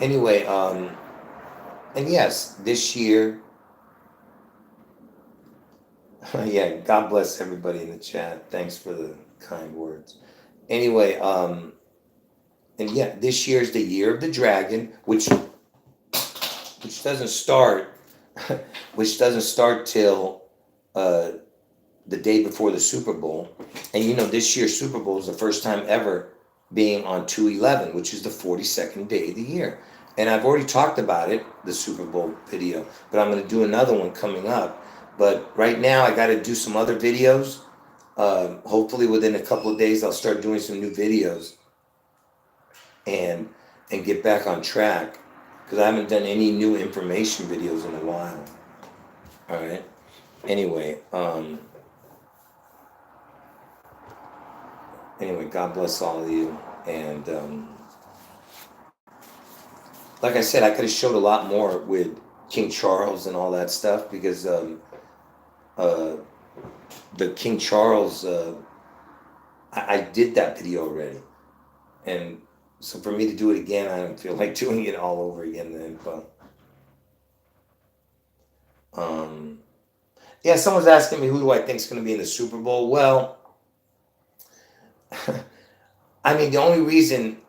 Anyway, and yes, this year, yeah, God bless everybody in the chat. Thanks for the kind words. Anyway, and yeah, this year is the year of the dragon, which doesn't start, till the day before the Super Bowl. And this year's Super Bowl is the first time ever being on 2/11, which is the 42nd day of the year. And I've already talked about it, the Super Bowl video, but I'm going to do another one coming up. But right now, I got to do some other videos. Hopefully, within a couple of days, I'll start doing some new videos and get back on track, because I haven't done any new information videos in a while. All right. Anyway, God bless all of you. And like I said, I could have showed a lot more with King Charles and all that stuff, because the King Charles, I did that video already. And so for me to do it again, I don't feel like doing it all over again then. But yeah, someone's asking me who do I think is going to be in the Super Bowl. Well, I mean, the only reason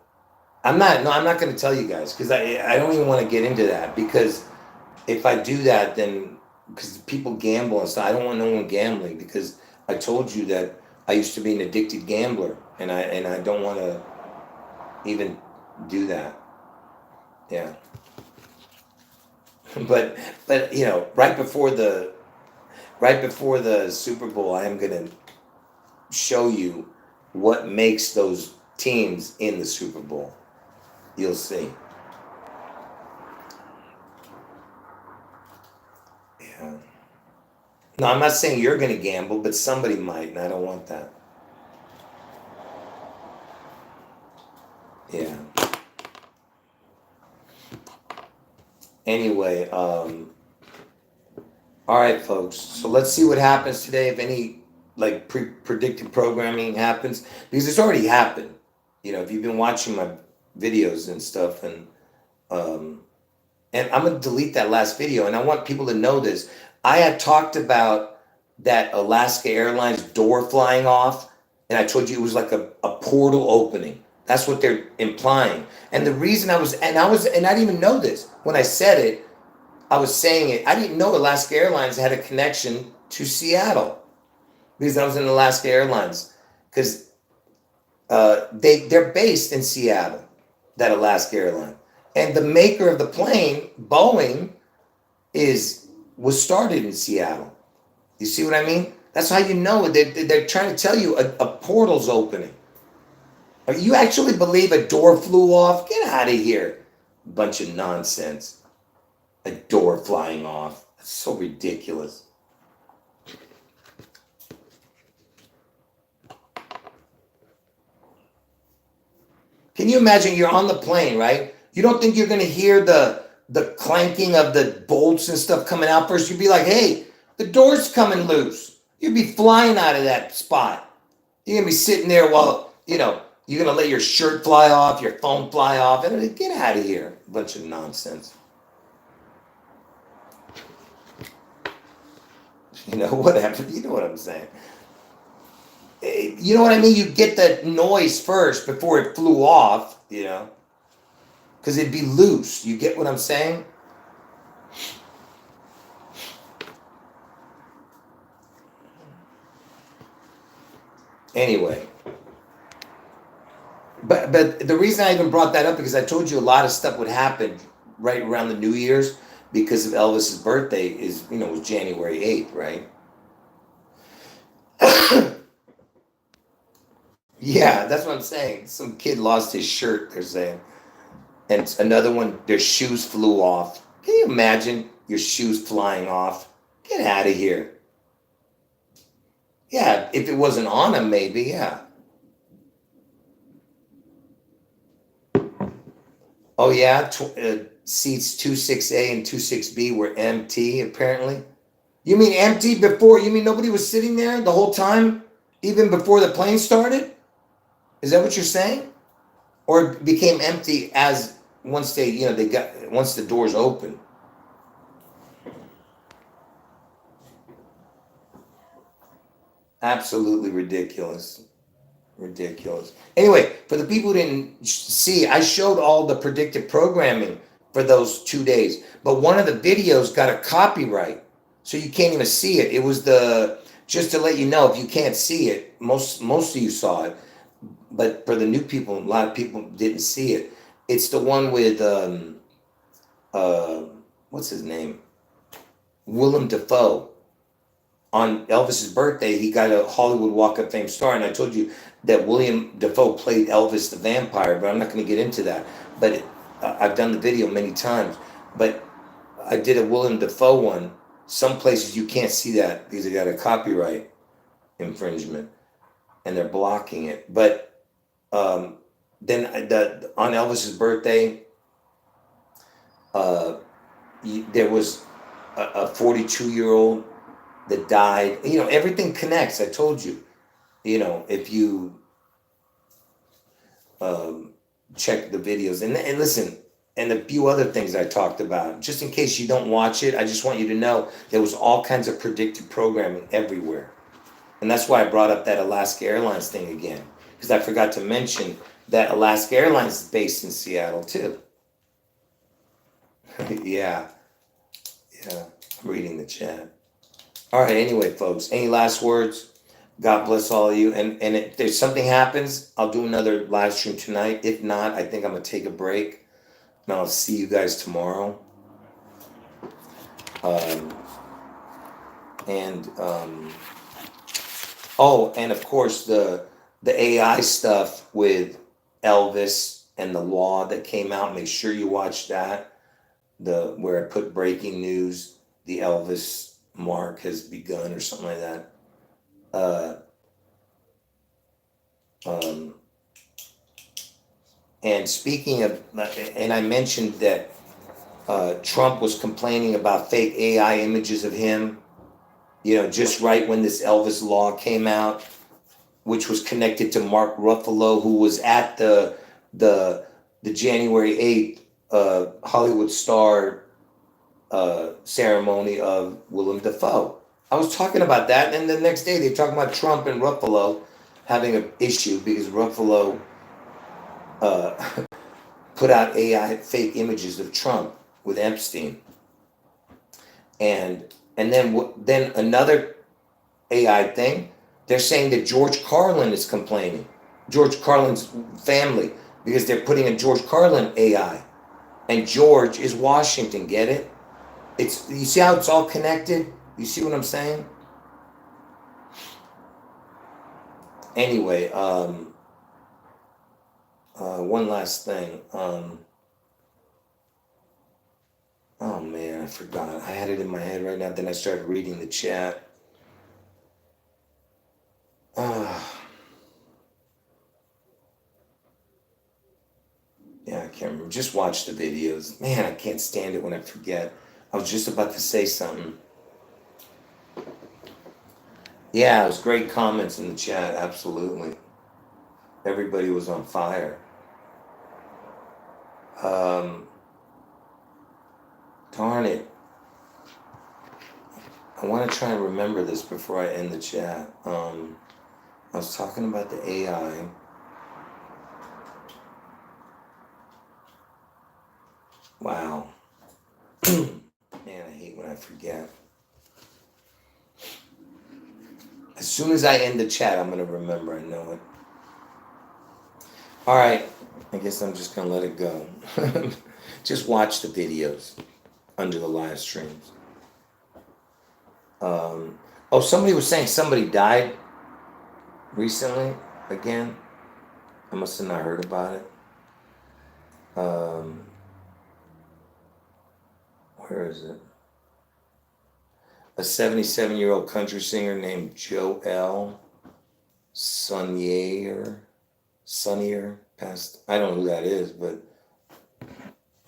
I'm not going to tell you guys, because I don't even want to get into that, because if I do that, then because people gamble and stuff, I don't want no one gambling, because I told you that I used to be an addicted gambler, and I don't want to even do that. Yeah. But right before the Super Bowl, I am gonna show you what makes those teams in the Super Bowl. You'll see. Yeah. No, I'm not saying you're gonna gamble, but somebody might, and I don't want that. Yeah. Anyway, all right, folks. So let's see what happens today. If any predicted programming happens, because it's already happened. If you've been watching my videos and stuff, and I'm gonna delete that last video, and I want people to know this. I had talked about that Alaska Airlines door flying off, and I told you it was like a portal opening. That's what they're implying. And the reason and I didn't even know this when I said it. I was saying it. I didn't know Alaska Airlines had a connection to Seattle because I was in Alaska Airlines because they're based in Seattle, that Alaska airline, and the maker of the plane, Boeing, was started in Seattle. You see what I mean? That's how you know they're trying to tell you a portal's opening. You actually believe a door flew off? Get out of here! Bunch of nonsense. A door flying off. That's so ridiculous. Can you imagine you're on the plane, right? You don't think you're gonna hear the clanking of the bolts and stuff coming out first? You'd be like, hey, the door's coming loose. You'd be flying out of that spot. You're gonna be sitting there while, you're gonna let your shirt fly off, your phone fly off, and get out of here. Bunch of nonsense. Whatever. You know what I'm saying. You know what I mean? You get the noise first before it flew off, because it'd be loose. You get what I'm saying? Anyway. But the reason I even brought that up because I told you a lot of stuff would happen right around the New Year's because of Elvis's birthday was January 8th, right? Yeah, that's what I'm saying. Some kid lost his shirt, they're saying. And another one, their shoes flew off. Can you imagine your shoes flying off? Get out of here. Yeah, if it wasn't on them, maybe, yeah. Oh, yeah, seats 26A and 26B were empty, apparently. You mean empty before? You mean nobody was sitting there the whole time, even before the plane started? Is that what you're saying? Or it became empty once the doors open? Absolutely ridiculous. Ridiculous. Anyway, for the people who didn't see, I showed all the predictive programming for those 2 days, but one of the videos got a copyright, so you can't even see it. It was just to let you know, if you can't see it, most of you saw it, but for the new people, a lot of people didn't see it. It's the one with what's his name? Willem Dafoe. On Elvis's birthday, he got a Hollywood Walk of Fame star, and I told you that William Dafoe played Elvis the vampire, but I'm not going to get into that. But I've done the video many times, but I did a William Dafoe one. Some places you can't see that because they got a copyright infringement, and they're blocking it. But then on Elvis's birthday, there was a 42-year-old that died. Everything connects. I told you. If you check the videos and listen, and a few other things I talked about, just in case you don't watch it, I just want you to know there was all kinds of predictive programming everywhere. And that's why I brought up that Alaska Airlines thing again, because I forgot to mention that Alaska Airlines is based in Seattle too. Yeah. I'm reading the chat. All right, anyway, folks, any last words? God bless all of you. And if there's something happens, I'll do another live stream tonight. If not, I think I'm going to take a break. And I'll see you guys tomorrow. And of course, the AI stuff with Elvis and the law that came out. Make sure you watch that. Where I put breaking news, the Elvis mark has begun or something like that. And speaking of, and I mentioned that Trump was complaining about fake AI images of him, just right when this Elvis law came out, which was connected to Mark Ruffalo, who was at the January 8th Hollywood star ceremony of Willem Dafoe. I was talking about that, and the next day they're talking about Trump and Ruffalo having an issue because Ruffalo put out AI fake images of Trump with Epstein, and then another AI thing. They're saying that George Carlin is complaining, George Carlin's family, because they're putting a George Carlin AI, and George is Washington. Get it? It's, you see how it's all connected. You see what I'm saying? Anyway, one last thing. Oh man, I forgot. I had it in my head right now. Then I started reading the chat. Yeah, I can't remember. Just watch the videos. Man, I can't stand it when I forget. I was just about to say something. Yeah, it was great comments in the chat. Absolutely. Everybody was on fire. Darn it. I want to try and remember this before I end the chat. I was talking about the AI. Wow. Man, I hate when I forget. As soon as I end the chat, I'm going to remember. I know it. All right. I guess I'm just going to let it go. Just watch the videos under the live streams. Oh, somebody was saying somebody died recently again. I must have not heard about it. Where is it? A 77-year-old country singer named Joel Sonnier passed. I don't know who that is, but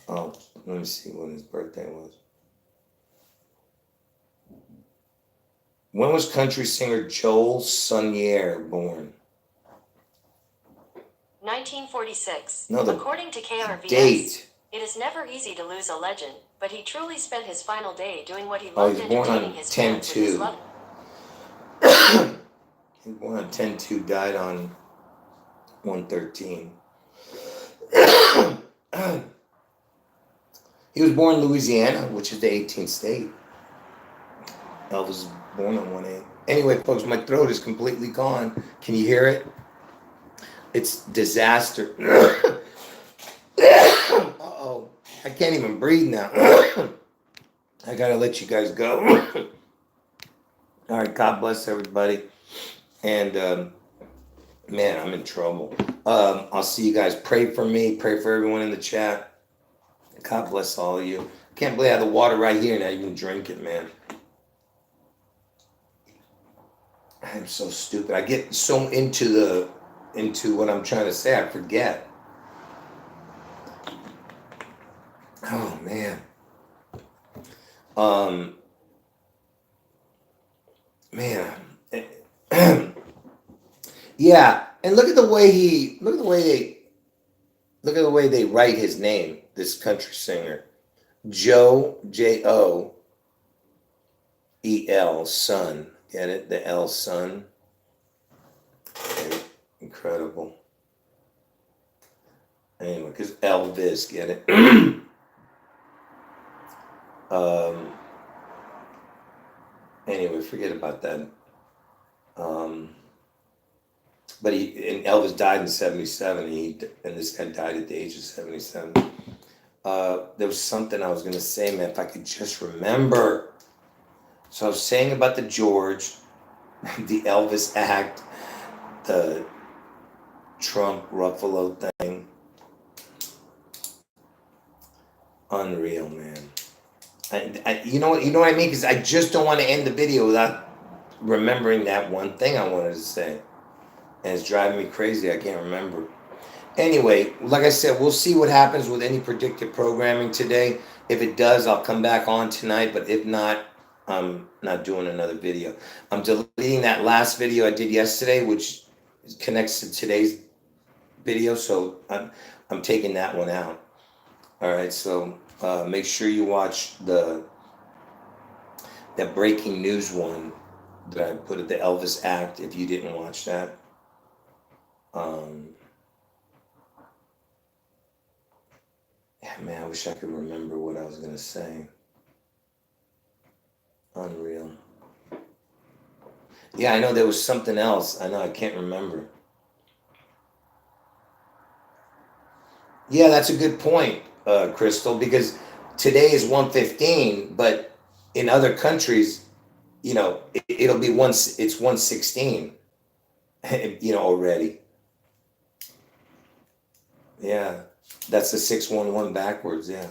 oh, let me see when his birthday was. When was country singer Joel Sonnier born? 1946. No, the According to KRVS, date. it is never easy to lose a legend, but he truly spent his final day doing what he Oh, loved, he's born entertaining on his fans with his 10/2. love. He was born on 10/2, died on 1/13. He was born in Louisiana, which is the 18th state. Elvis was born on 1/8. Anyway, folks, my throat is completely gone. Can you hear it? It's disaster. Uh-oh. I can't even breathe now. I gotta let you guys go. All right, God bless everybody. And man, I'm in trouble. I'll see you guys. Pray for me. Pray for everyone in the chat. God bless all of you. Can't believe I have the water right here and I even drink it, man. I'm so stupid. I get so into what I'm trying to say, I forget. Oh man. Man. Yeah, and look at the way they write his name, this country singer. Joe, Joel, son. Get it? The L, son. Okay. Incredible. Anyway, because Elvis, get it? Anyway, forget about that. But Elvis died in 77, and this guy died at the age of 77. There was something I was going to say, man, if I could just remember. So I was saying about the George, the Elvis act, the Trump Ruffalo thing. Unreal, man. You know what I mean? Because I just don't want to end the video without remembering that one thing I wanted to say. And it's driving me crazy. I can't remember. Anyway, like I said, we'll see what happens with any predictive programming today. If it does, I'll come back on tonight. But if not, I'm not doing another video. I'm deleting that last video I did yesterday, which connects to today's video. So I'm taking that one out. All right. So make sure you watch that breaking news one that I put at the Elvis Act. If you didn't watch that. Man, I wish I could remember what I was going to say. Unreal. Yeah, I know there was something else. I know, I can't remember. Yeah, that's a good point, Crystal, because today is 115, but in other countries, it'll be it's 116, already. Yeah, that's the 611 backwards, yeah,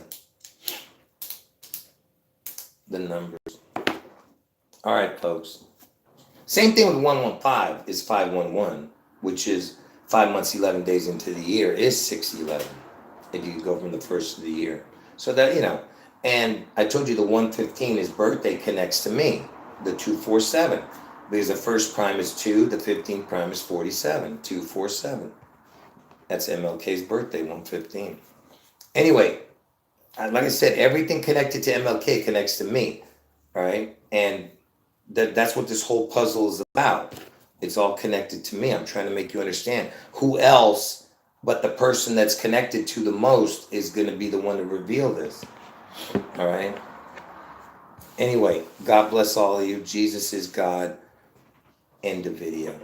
the numbers. All right, folks. Same thing with 115 is 511, which is 5 months, 11 days into the year is 611. If you go from the first of the year. So and I told you the 115, his birthday connects to me, the 247, because the first prime is 2, the 15th prime is 47, 247. That's MLK's birthday, 115. Anyway, like I said, everything connected to MLK connects to me, all right? And that's what this whole puzzle is about. It's all connected to me. I'm trying to make you understand. Who else but the person that's connected to the most is going to be the one to reveal this? All right? Anyway, God bless all of you. Jesus is God. End of video.